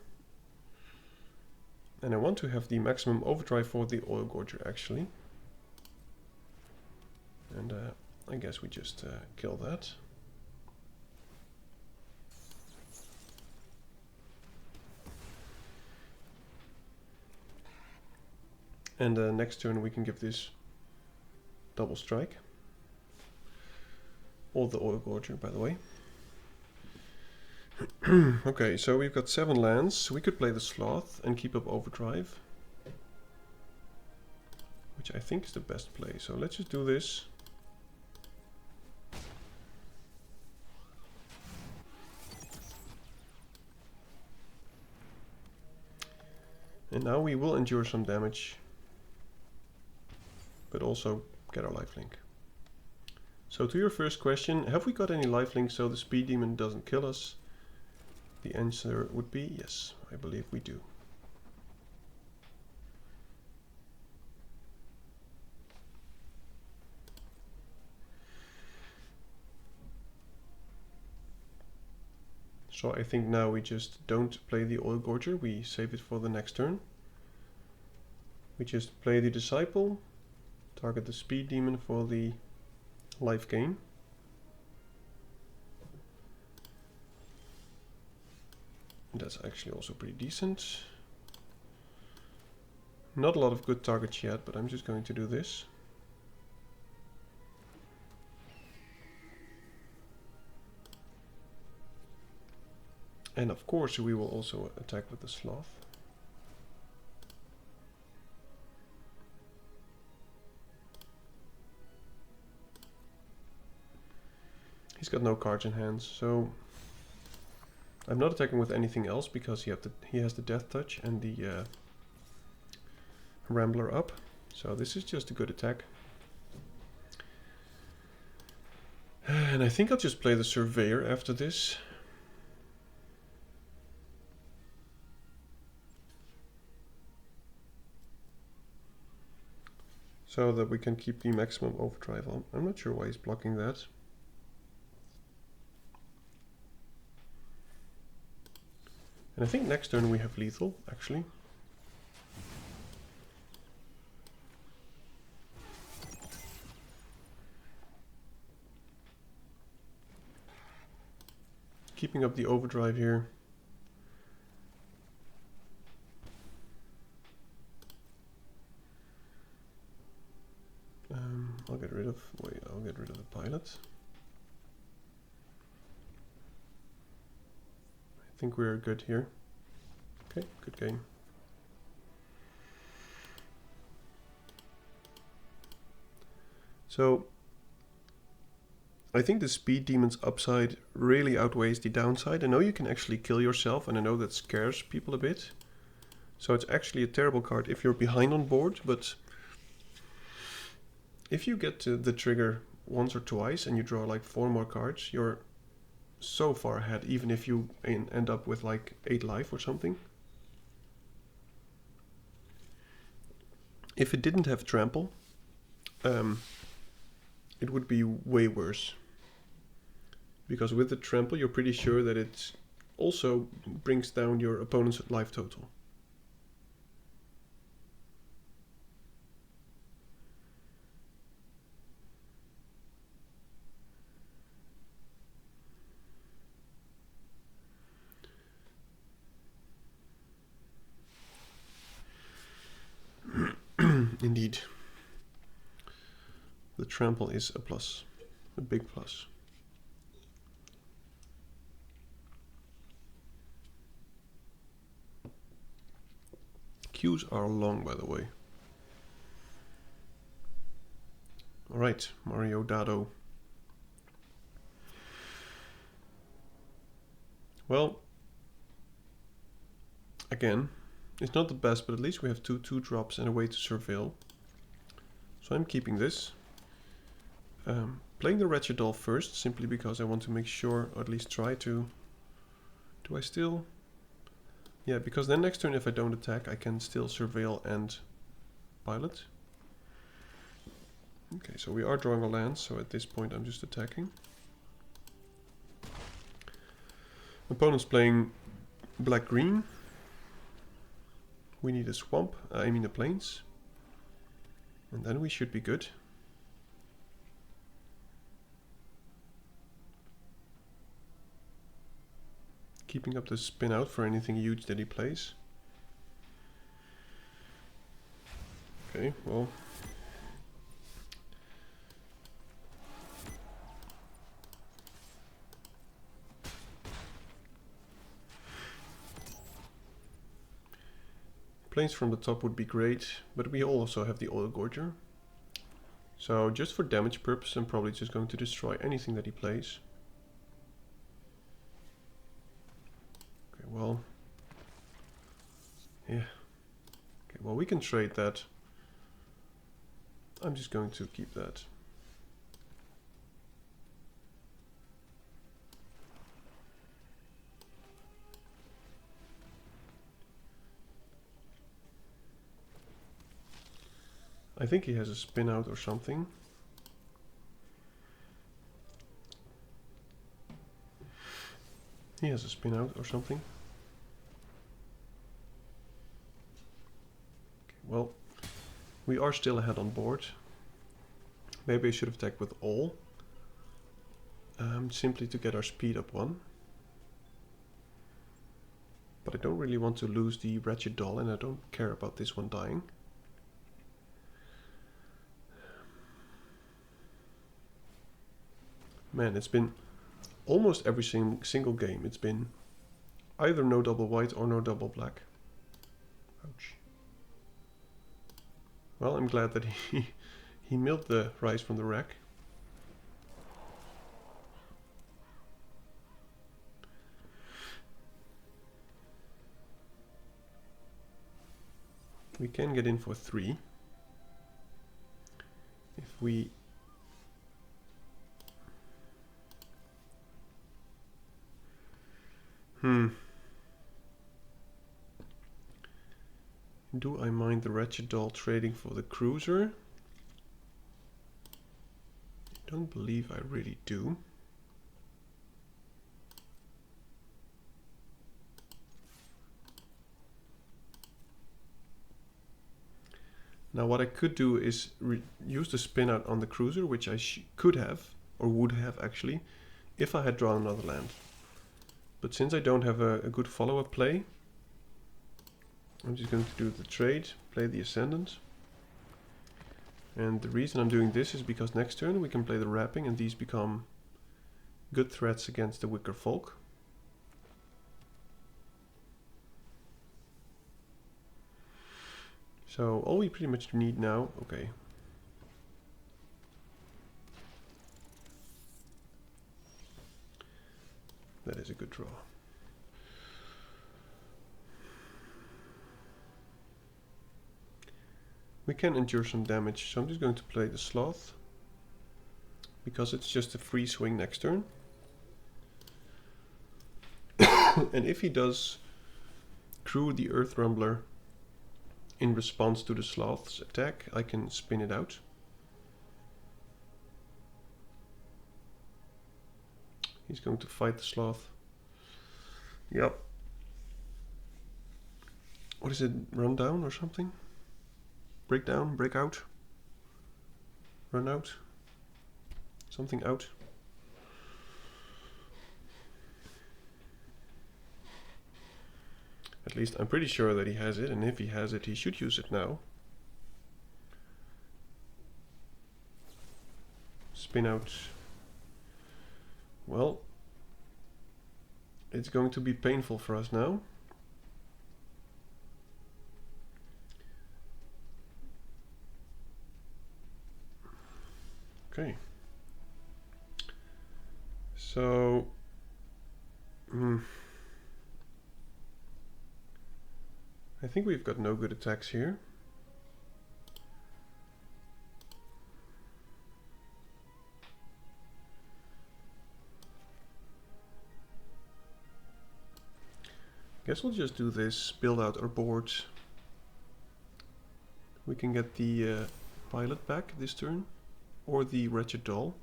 And I want to have the maximum overdrive for the Oil Gorger actually. And I guess we just kill that. And next turn we can give this double strike. All the Oil Gorger, by the way. Okay, so we've got 7 lands. We could play the Sloth and keep up overdrive, which I think is the best play. So let's just do this. And now we will endure some damage, but also get our lifelink. So to your first question, have we got any lifelink so the speed demon doesn't kill us? The answer would be yes, I believe we do. So I think now we just don't play the Oil Gorger, we save it for the next turn. We just play the Disciple, target the speed demon for the life gain. And that's actually also pretty decent. Not a lot of good targets yet, but I'm just going to do this. And of course we will also attack with the Sloth. He's got no cards in hand, so I'm not attacking with anything else because he has the Death Touch and the Rambler up. So this is just a good attack. And I think I'll just play the Surveyor after this. So that we can keep the maximum overdrive on. I'm not sure why he's blocking that. And I think next turn we have lethal, actually. Keeping up the overdrive here. I'll get rid of the pilot. I think we're good here. Okay, good game. So I think the speed demon's upside really outweighs the downside. I know you can actually kill yourself, and I know that scares people a bit. So it's actually a terrible card if you're behind on board, but if you get to the trigger once or twice and you draw like 4 more cards, you're so far ahead, even if you end up with like 8 life or something. If it didn't have trample, it would be way worse. Because with the trample, you're pretty sure that it also brings down your opponent's life total. Indeed. The trample is a plus, a big plus. Queues are long, by the way. Alright, Mario Dado. Well, again, it's not the best, but at least we have two 2-drops and a way to surveil. So I'm keeping this. Playing the Wretched Doll first, simply because I want to make sure, or at least try to... Do I still... Yeah, because then next turn if I don't attack, I can still surveil and pilot. Okay, so we are drawing a land, so at this point I'm just attacking. Opponent's playing black-green. We need a swamp, I mean a plains. And then we should be good. Keeping up the spin out for anything huge that he plays. Okay, well. Planes from the top would be great, but we also have the Oil Gorger. So just for damage purpose, I'm probably just going to destroy anything that he plays. Okay, well. Yeah. Okay, well, we can trade that. I'm just going to keep that. I think he has a spin out or something. He has a spin out or something. Okay, well, we are still ahead on board. Maybe I should have attacked with all. Simply to get our speed up 1. But I don't really want to lose the Wretched Doll, and I don't care about this one dying. Man, it's been almost every single game. It's been either no double white or no double black. Ouch. Well, I'm glad that he milled the rice from the rack. We can get in for 3. If we... Do I mind the Wretched Doll trading for the cruiser? I don't believe I really do. Now what I could do is use the spin out on the cruiser, which I could have, or would have actually, if I had drawn another land. But since I don't have a good follow-up play, I'm just going to do the trade, play the Ascendant. And the reason I'm doing this is because next turn we can play the Wrapping, and these become good threats against the Wicker Folk. So all we pretty much need now, okay. That is a good draw. We can endure some damage, so I'm just going to play the Sloth. Because it's just a free swing next turn. And if he does crew the Earth Rumbler in response to the Sloth's attack, I can spin it out. He's going to fight the Sloth. Yep. What is it? Run down or something? Break down, break out, run out, something out. At least I'm pretty sure that he has it, and if he has it, he should use it now. Spin out. Well, it's going to be painful for us now. Okay. So, I think we've got no good attacks here. Guess we'll just do this, build out our board. We can get the pilot back this turn, or the wretched doll.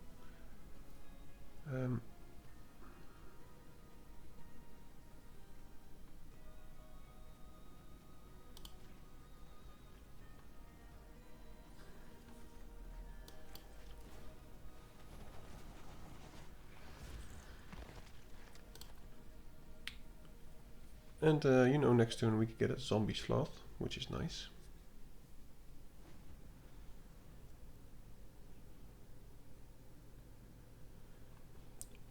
And you know, next turn we could get a zombie sloth, which is nice.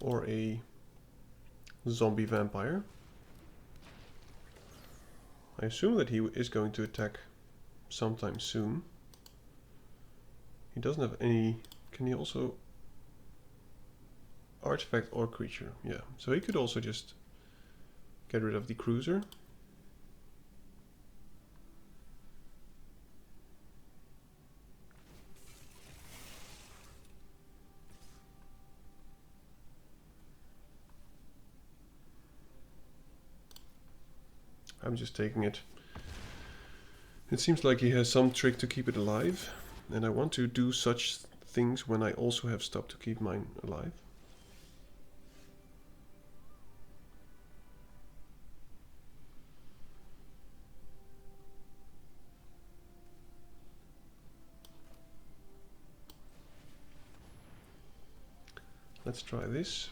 Or a zombie vampire. I assume that he is going to attack sometime soon. He doesn't have any... Can he also... Artifact or creature, yeah. So he could also just get rid of the cruiser. I'm just taking it. It seems like he has some trick to keep it alive, and I want to do such things when I also have stuff to keep mine alive. Let's try this.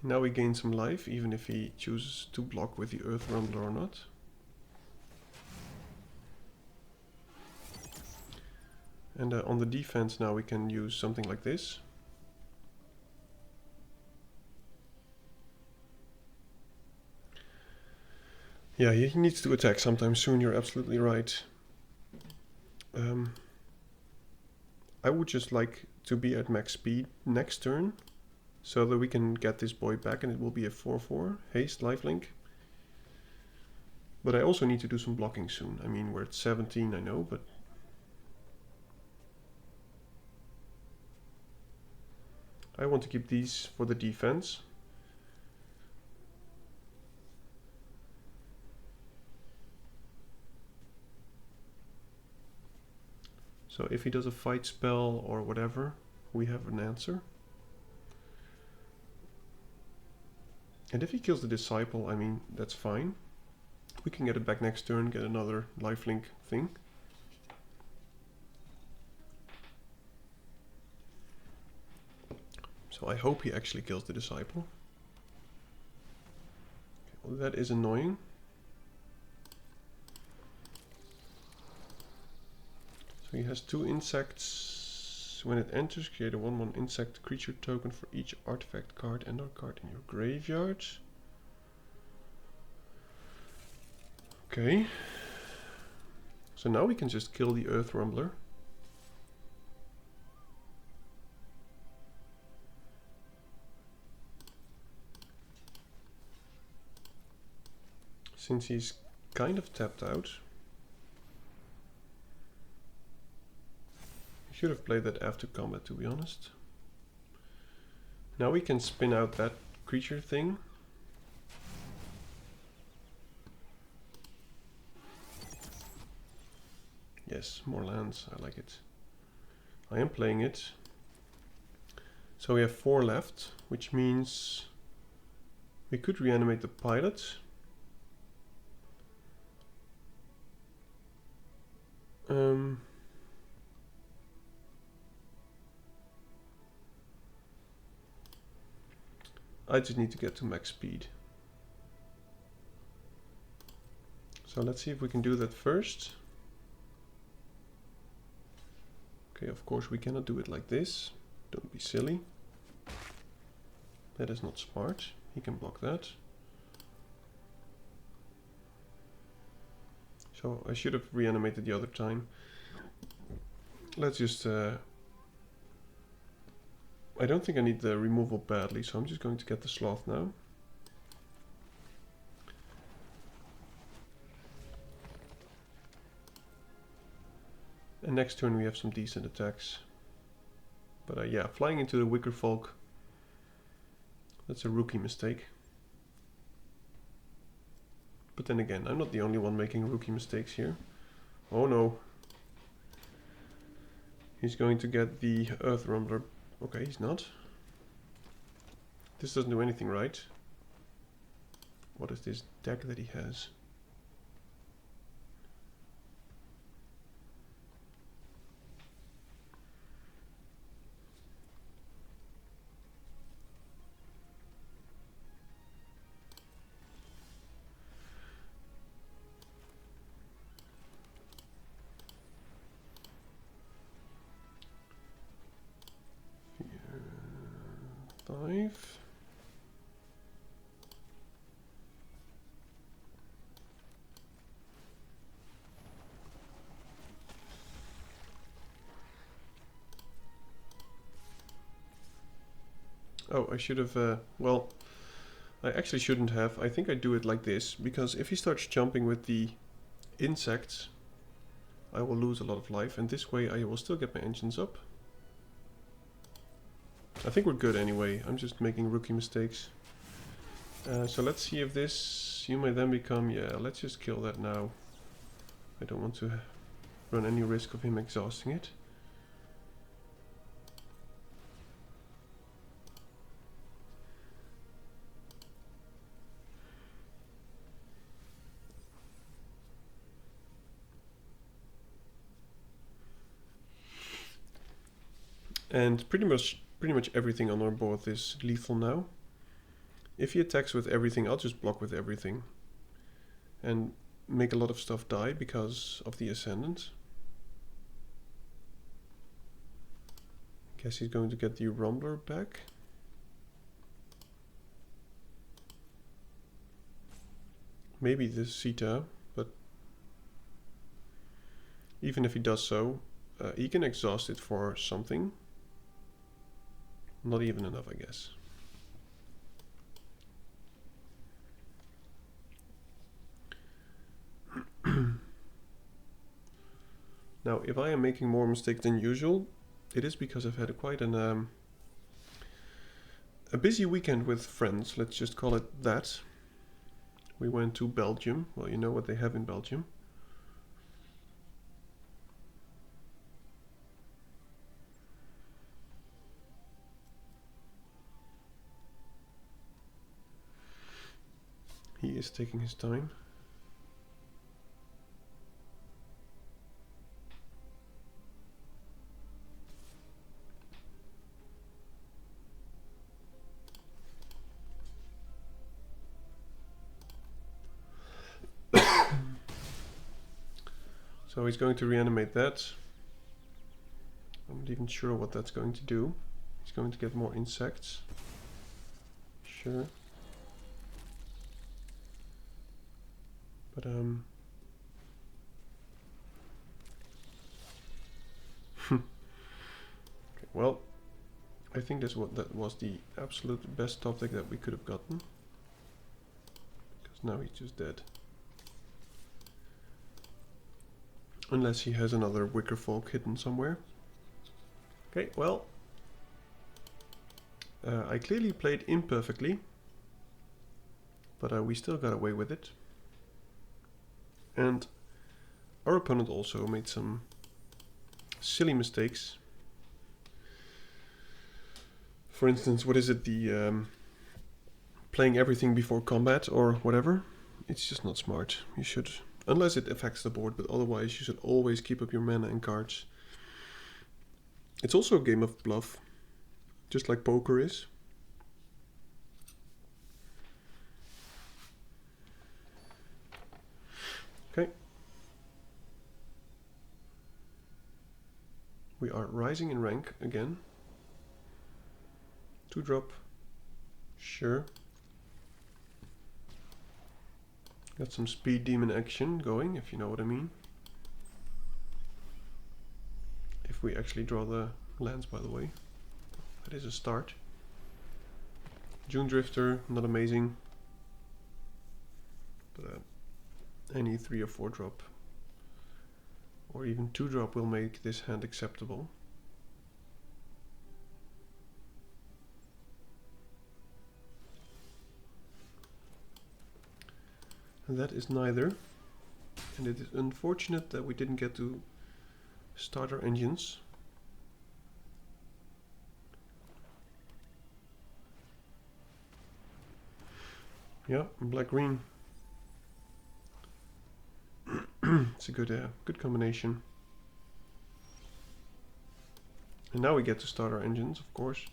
Now we gain some life, even if he chooses to block with the Earth Rumbler or not. And on the defense now we can use something like this. Yeah, he needs to attack sometime soon, you're absolutely right. I would just like to be at max speed next turn, so that we can get this boy back, and it will be a 4/4 haste lifelink. But I also need to do some blocking soon. I mean, we're at 17, I know, but... I want to keep these for the defense. So if he does a fight spell or whatever, we have an answer. And if he kills the disciple, I mean, that's fine. We can get it back next turn, get another lifelink thing. So I hope he actually kills the disciple. Okay, well, that is annoying. So he has 2 insects. When it enters, create a 1/1 insect creature token for each artifact card and/or card in your graveyard. Okay. So now we can just kill the Earth Rumbler. Since he's kind of tapped out. Should have played that after combat, to be honest. Now we can spin out that creature thing. Yes, more lands, I like it. I am playing it. So we have 4 left, which means we could reanimate the pilot. I just need to get to max speed. So let's see if we can do that first. Okay, of course we cannot do it like this. Don't be silly. That is not smart. He can block that. So I should have reanimated the other time. Let's just I don't think I need the removal badly, so I'm just going to get the Sloth now. And next turn we have some decent attacks. But yeah, flying into the Wicker Folk, that's a rookie mistake. But then again, I'm not the only one making rookie mistakes here. Oh no. He's going to get the Earth Rumbler. Okay, he's not. This doesn't do anything right. What is this deck that he has? Five. Oh, I should have, well, I actually shouldn't have. I think I do it like this, because if he starts jumping with the insects, I will lose a lot of life, and this way I will still get my engines up. I think we're good anyway. I'm just making rookie mistakes. So let's see if this, you may then become, yeah, let's just kill that now. I don't want to run any risk of him exhausting it. And pretty much everything on our board is lethal now. If he attacks with everything, I'll just block with everything. And make a lot of stuff die because of the Ascendant. Guess he's going to get the Rumbler back. Maybe the Sita, but even if he does so, he can exhaust it for something. Not even enough, I guess. Now, if I am making more mistakes than usual, it is because I've had quite a busy weekend with friends, let's just call it that. We went to Belgium. Well, you know what they have in Belgium. He is taking his time. So he's going to reanimate that. I'm not even sure what that's going to do. He's going to get more insects. Sure. But okay, well, I think that was the absolute best top deck that we could have gotten. Because now he's just dead. Unless he has another Wicker Folk hidden somewhere. Okay, well, I clearly played imperfectly, but we still got away with it. And our opponent also made some silly mistakes. For instance, what is it, the playing everything before combat or whatever? It's just not smart. You should, unless it affects the board, but otherwise you should always keep up your mana and cards. It's also a game of bluff, just like poker is. Okay. We are rising in rank again. 2-drop. Sure. Got some speed demon action going, if you know what I mean. If we actually draw the lands, by the way. That is a start. June Drifter, not amazing. But any 3 or 4 drop, or even 2 drop, will make this hand acceptable. And that is neither. And it is unfortunate that we didn't get to start our engines. Yeah, black-green. It's a good combination. And now we get to start our engines, of course.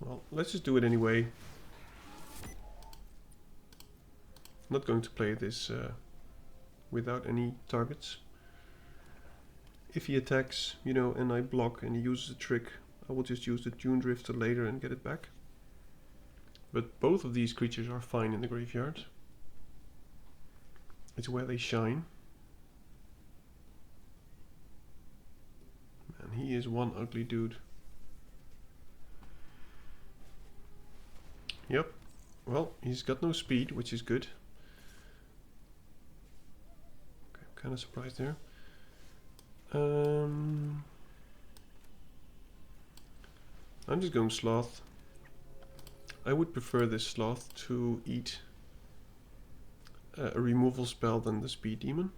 Well, let's just do it anyway. Not going to play this without any targets. If he attacks, you know, and I block and he uses a trick, I will just use the June Drifter later and get it back. But both of these creatures are fine in the graveyard. It's where they shine. Man, he is one ugly dude. Yep. Well, he's got no speed, which is good. Okay, I'm kind of surprised there. I'm just going Sloth. I would prefer this Sloth to eat a removal spell than the Speed Demon.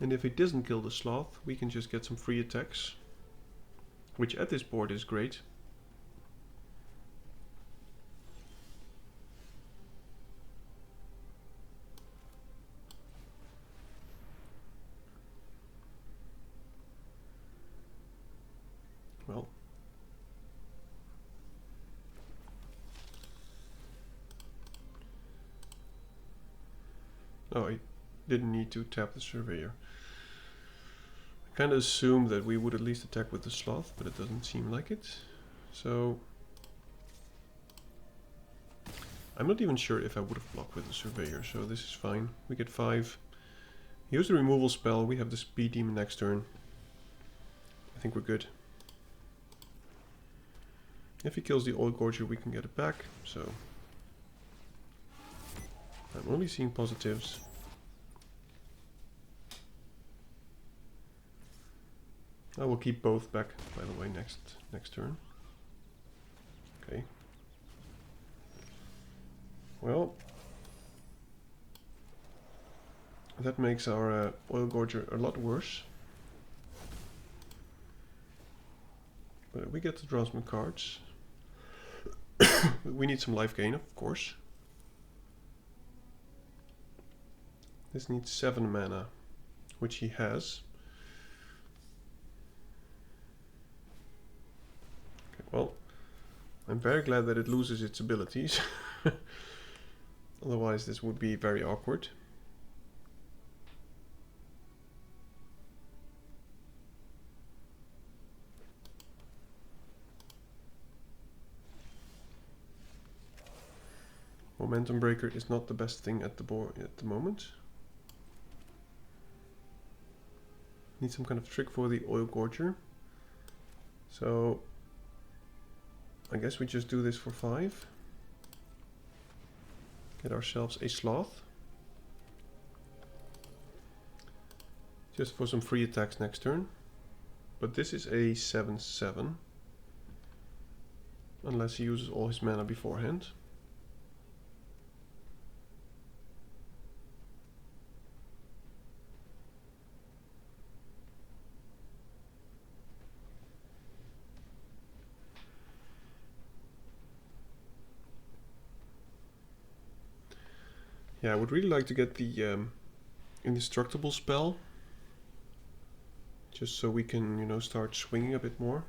And if it doesn't kill the Sloth, we can just get some free attacks, which at this board is great. Well, oh, I didn't need to tap the Surveyor. I kind of assumed that we would at least attack with the Sloth, but it doesn't seem like it. So I'm not even sure if I would have blocked with the Surveyor, so this is fine. We get 5. Use the removal spell, we have the Speed Demon next turn. I think we're good. If he kills the Oil Gorger, we can get it back, so I'm only seeing positives. I will keep both back, by the way, next turn. Okay. Well, that makes our Oil Gorger a lot worse. But we get to draw some cards. We need some life gain, of course. This needs 7 mana, which he has. Okay, well, I'm very glad that it loses its abilities. Otherwise this would be very awkward. Momentum Breaker is not the best thing at the board at the moment. Need some kind of trick for the Oil Gorger. So I guess we just do this for 5. Get ourselves a Sloth. Just for some free attacks next turn. But this is a 7/7. Unless he uses all his mana beforehand. Yeah, I would really like to get the indestructible spell, just so we can, you know, start swinging a bit more.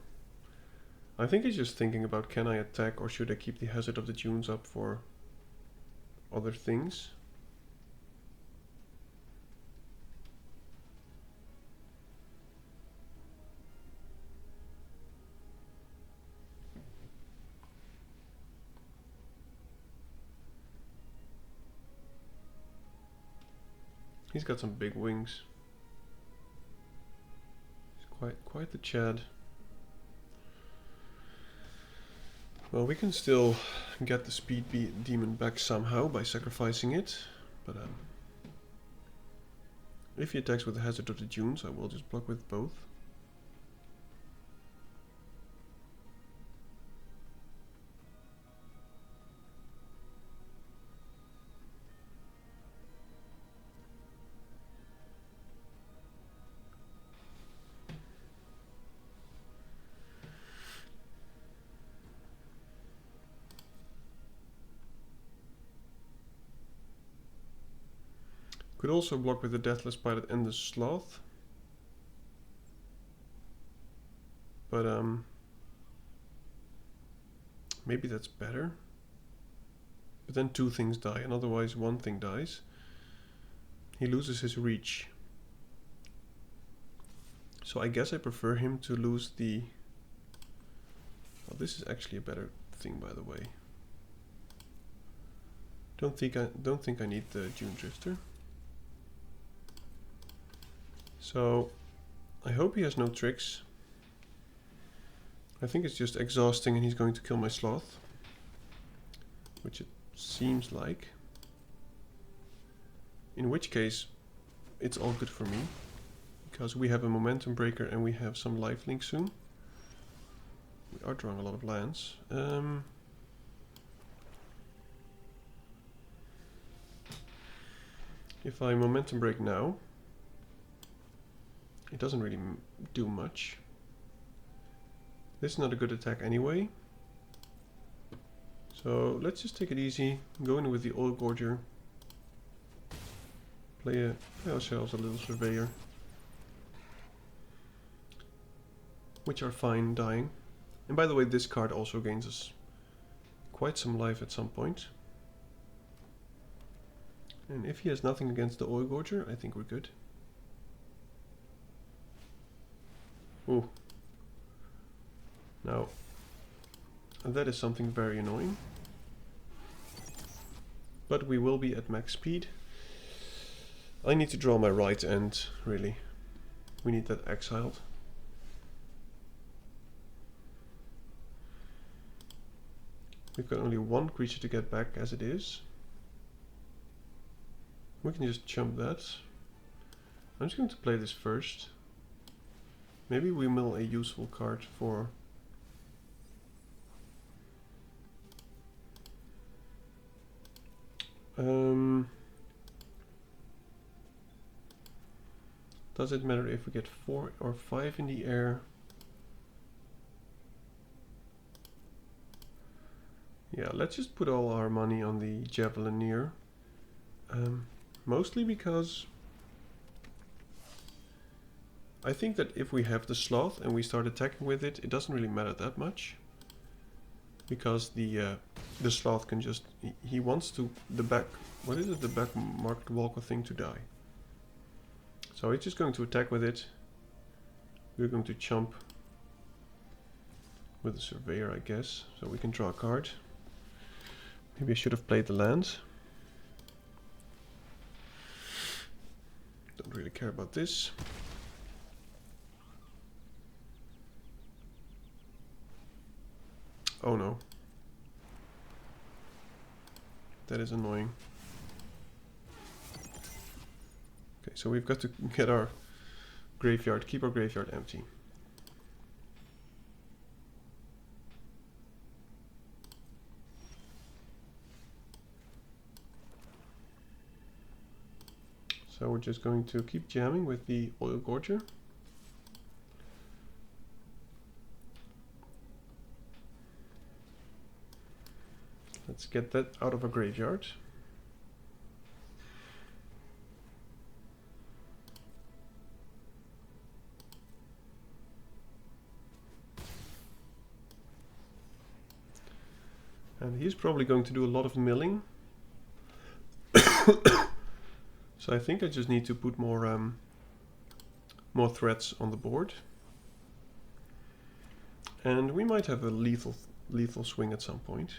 I think he's just thinking about, can I attack or should I keep the Hazard of the Dunes up for other things? He's got some big wings. He's quite the Chad. Well, we can still get the speed demon back somehow by sacrificing it, but if he attacks with the Hazard of the Dunes, I will just block with both. Could also block with the Deathless Pilot and the Sloth. But maybe that's better. But then two things die, and otherwise one thing dies. He loses his reach. So I guess I prefer him to lose the... Well, this is actually a better thing, by the way. Don't think I need the Dune Drifter. So I hope he has no tricks. I think it's just exhausting and he's going to kill my Sloth, which it seems like. In which case it's all good for me, because we have a momentum breaker and we have some lifelink soon. We are drawing a lot of lands. If I momentum break now, it doesn't really do much. This is not a good attack anyway. So let's just take it easy, go in with the Oil Gorger, play ourselves a little Surveyor, which are fine dying. And by the way, this card also gains us quite some life at some point. And if he has nothing against the Oil Gorger, I think we're good. Ooh. Now, that is something very annoying. But we will be at max speed. I need to draw my right end, really. We need that exiled. We've got only one creature to get back as it is. We can just chump that. I'm just going to play this first. Maybe we mill a useful card for... does it matter if we get 4 or 5 in the air? Yeah, let's just put all our money on the Javelineer. Mostly because I think that if we have the Sloth and we start attacking with it, it doesn't really matter that much. Because the Sloth can just... He wants to... the back... What is it? The back marked Walker thing to die. So he's just going to attack with it. We're going to chump with the Surveyor, I guess. So we can draw a card. Maybe I should have played the lands. Don't really care about this. Oh no. That is annoying. Okay, so we've got to get our graveyard, keep our graveyard empty. So we're just going to keep jamming with the Oil Gorger. Let's get that out of our graveyard. And he's probably going to do a lot of milling. So I think I just need to put more threats on the board. And we might have a lethal swing at some point.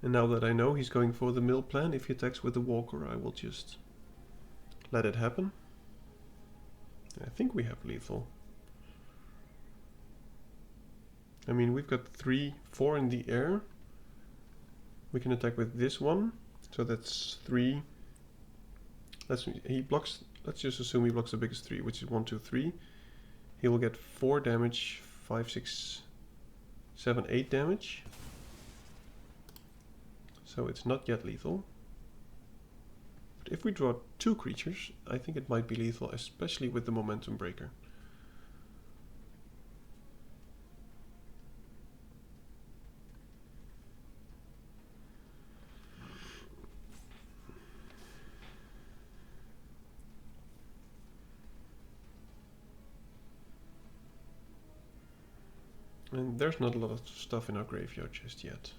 And now that I know he's going for the mill plan, if he attacks with the Walker, I will just let it happen. I think we have lethal. I mean, we've got 4 in the air. We can attack with this one, so that's 3. Let's just assume he blocks the biggest 3, which is 1, 2, 3. He will get 4 damage, 5, 6, 7, 8 damage. So it's not yet lethal. But if we draw 2 creatures, I think it might be lethal, especially with the momentum breaker. And there's not a lot of stuff in our graveyard just yet.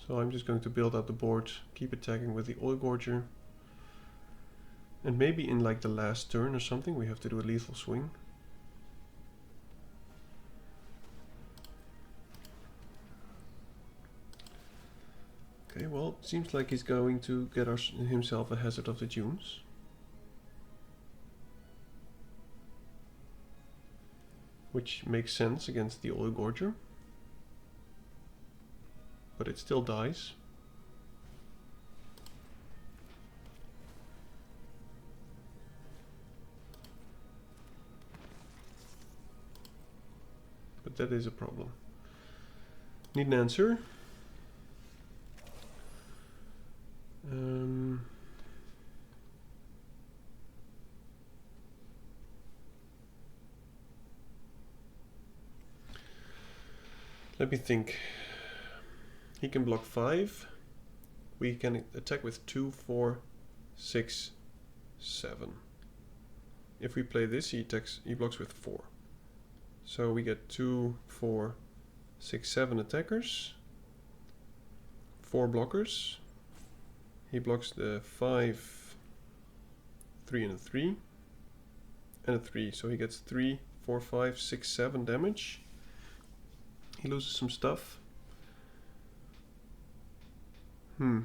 So I'm just going to build out the board, keep attacking with the Oil Gorger. And maybe in like the last turn or something we have to do a lethal swing. Okay, well, seems like he's going to get himself a Hazard of the Dunes. Which makes sense against the Oil Gorger. But it still dies. But that is a problem. Need an answer. Let me think. He can block 5. We can attack with 2, 4, 6, 7. If we play this, he blocks with 4. So we get 2, 4, 6, 7 attackers. 4 blockers. He blocks the 5, 3 and a 3. And a 3. So he gets 3, 4, 5, 6, 7 damage. He loses some stuff. I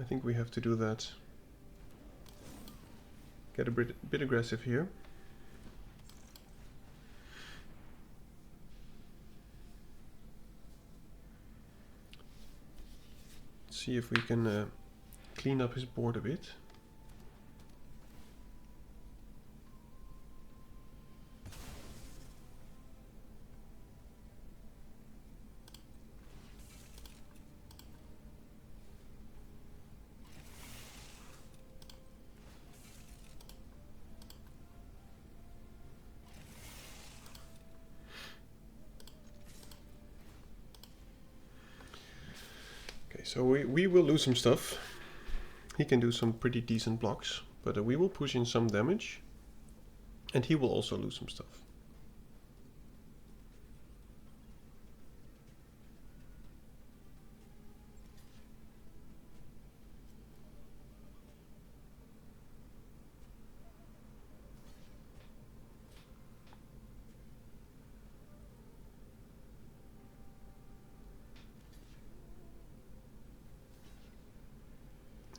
think we have to do that. Get a bit aggressive here. See if we can clean up his board a bit. So we will lose some stuff. He can do some pretty decent blocks, but we will push in some damage. And he will also lose some stuff.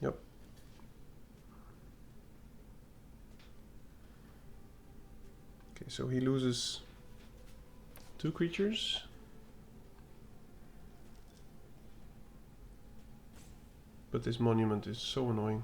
Yep. Okay, so he loses 2 creatures. But this monument is so annoying.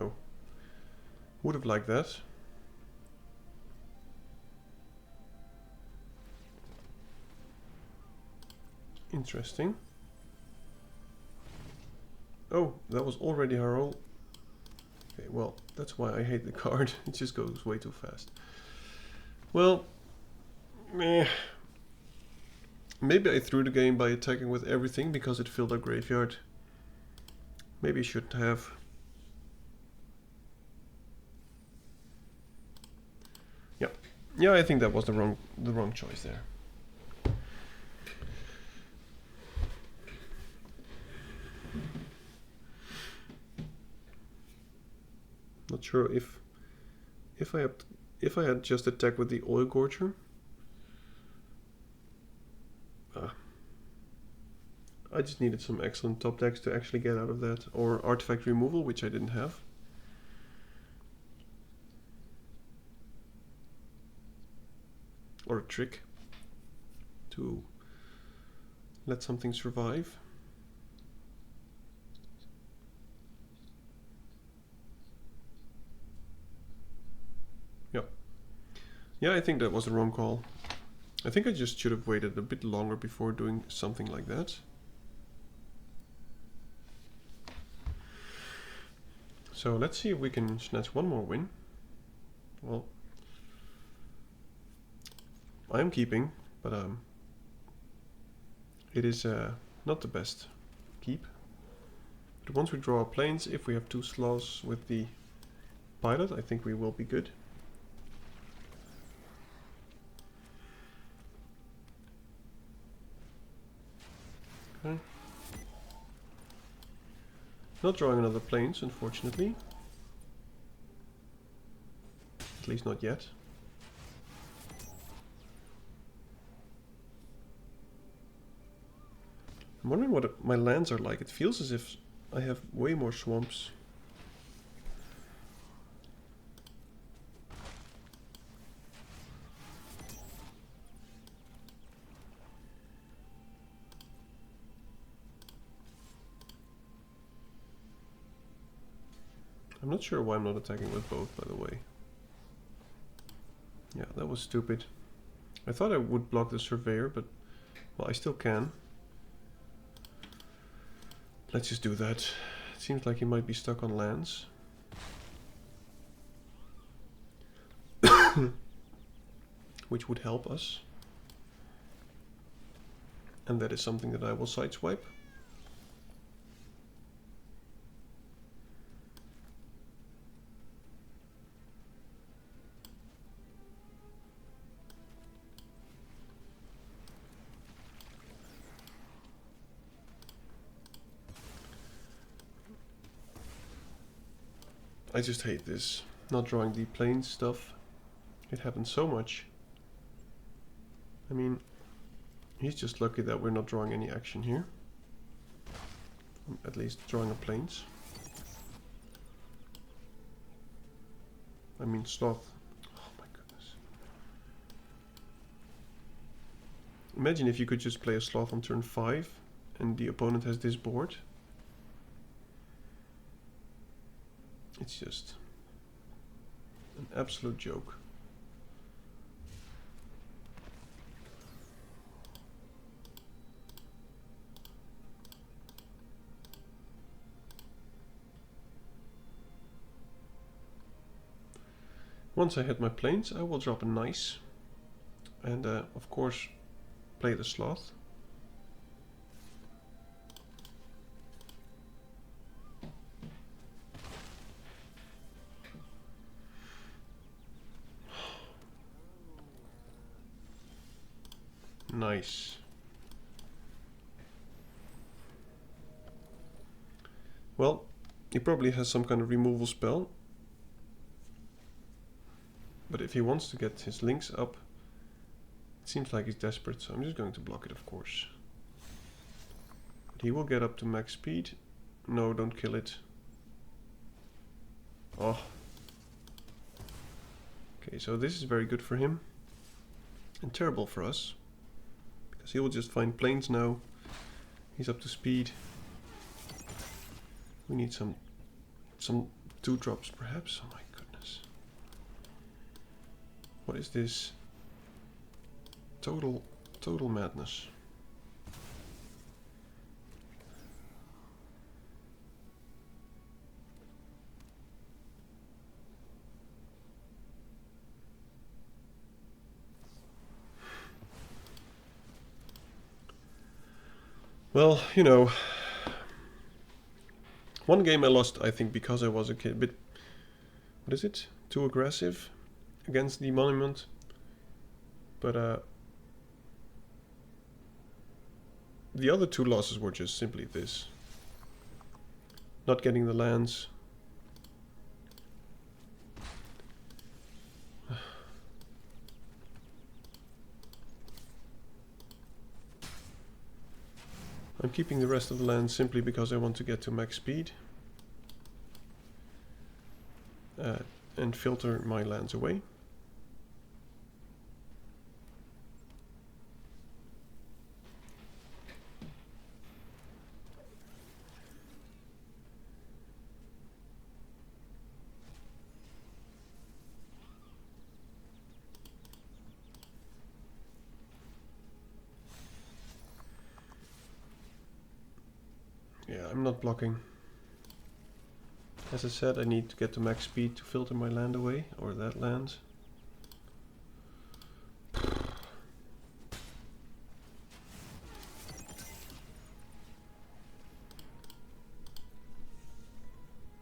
No. Would have liked that. Interesting. Oh, that was already our roll. Okay, well, that's why I hate the card. It just goes way too fast. Well, maybe I threw the game by attacking with everything because it filled our graveyard. Maybe I shouldn't have. Yep. Yeah, I think that was the wrong choice there. Not sure if I had just attacked with the oil gorger. I just needed some excellent top decks to actually get out of that, or artifact removal, which I didn't have. Or a trick to let something survive. Yep. Yeah, I think that was the wrong call. I think I just should have waited a bit longer before doing something like that. So let's see if we can snatch one more win. Well, I am keeping, but it is not the best keep. But once we draw our planes, if we have 2 sloths with the pilot, I think we will be good. Okay. Not drawing another planes, unfortunately. At least not yet. I'm wondering what my lands are like. It feels as if I have way more swamps. I'm not sure why I'm not attacking with both, by the way. Yeah, that was stupid. I thought I would block the surveyor, but well, I still can. Let's just do that. It seems like he might be stuck on lands. Which would help us. And that is something that I will sideswipe. I just hate this, not drawing the planes stuff. It happens so much. I mean, he's just lucky that we're not drawing any action here. At least drawing a planes. I mean, sloth. Oh my goodness. Imagine if you could just play a sloth on turn 5 and the opponent has this board. It's just an absolute joke. Once I hit my planes, I will drop a nice and of course play the sloth. Nice. Well, he probably has some kind of removal spell. But if he wants to get his links up, it seems like he's desperate, so I'm just going to block it, of course. But he will get up to max speed. No, don't kill it. Oh. Okay, so this is very good for him. And terrible for us. Because he will just find planes now. He's up to speed. We need some 2-drops perhaps. Oh my goodness. What is this? Total madness. Well, you know, one game I lost, I think, because I was a bit, what is it? Too aggressive. against the monument, but the other two losses were just simply this. Not getting the lands. I'm keeping the rest of the land simply because I want to get to max speed and filter my lands away. Yeah, I'm not blocking. As I said, I need to get to max speed to filter my land away, or that land.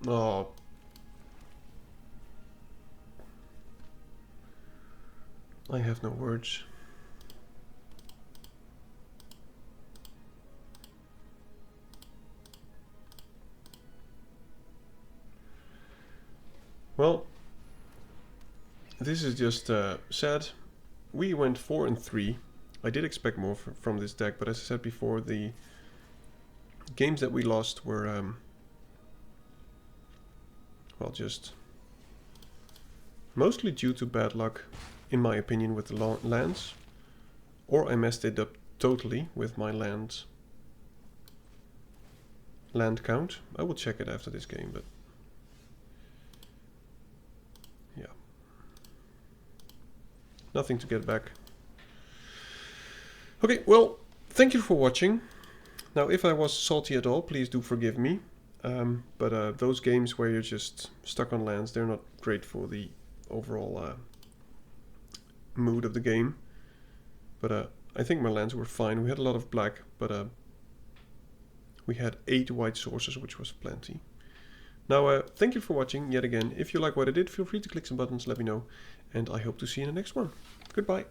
Oh. I have no words. Well, this is just sad. We went 4 and 3. I did expect more from this deck, but as I said before, the games that we lost were, well, just mostly due to bad luck, in my opinion, with the lands, or I messed it up totally with my land count. I will check it after this game, but yeah, nothing to get back. Okay, well, thank you for watching. Now, if I was salty at all, please do forgive me. But those games where you're just stuck on lands, they're not great for the overall mood of the game. But I think my lands were fine. We had a lot of black, but we had 8 white sources, which was plenty. Now, thank you for watching yet again. If you like what I did, feel free to click some buttons, let me know. And I hope to see you in the next one. Goodbye.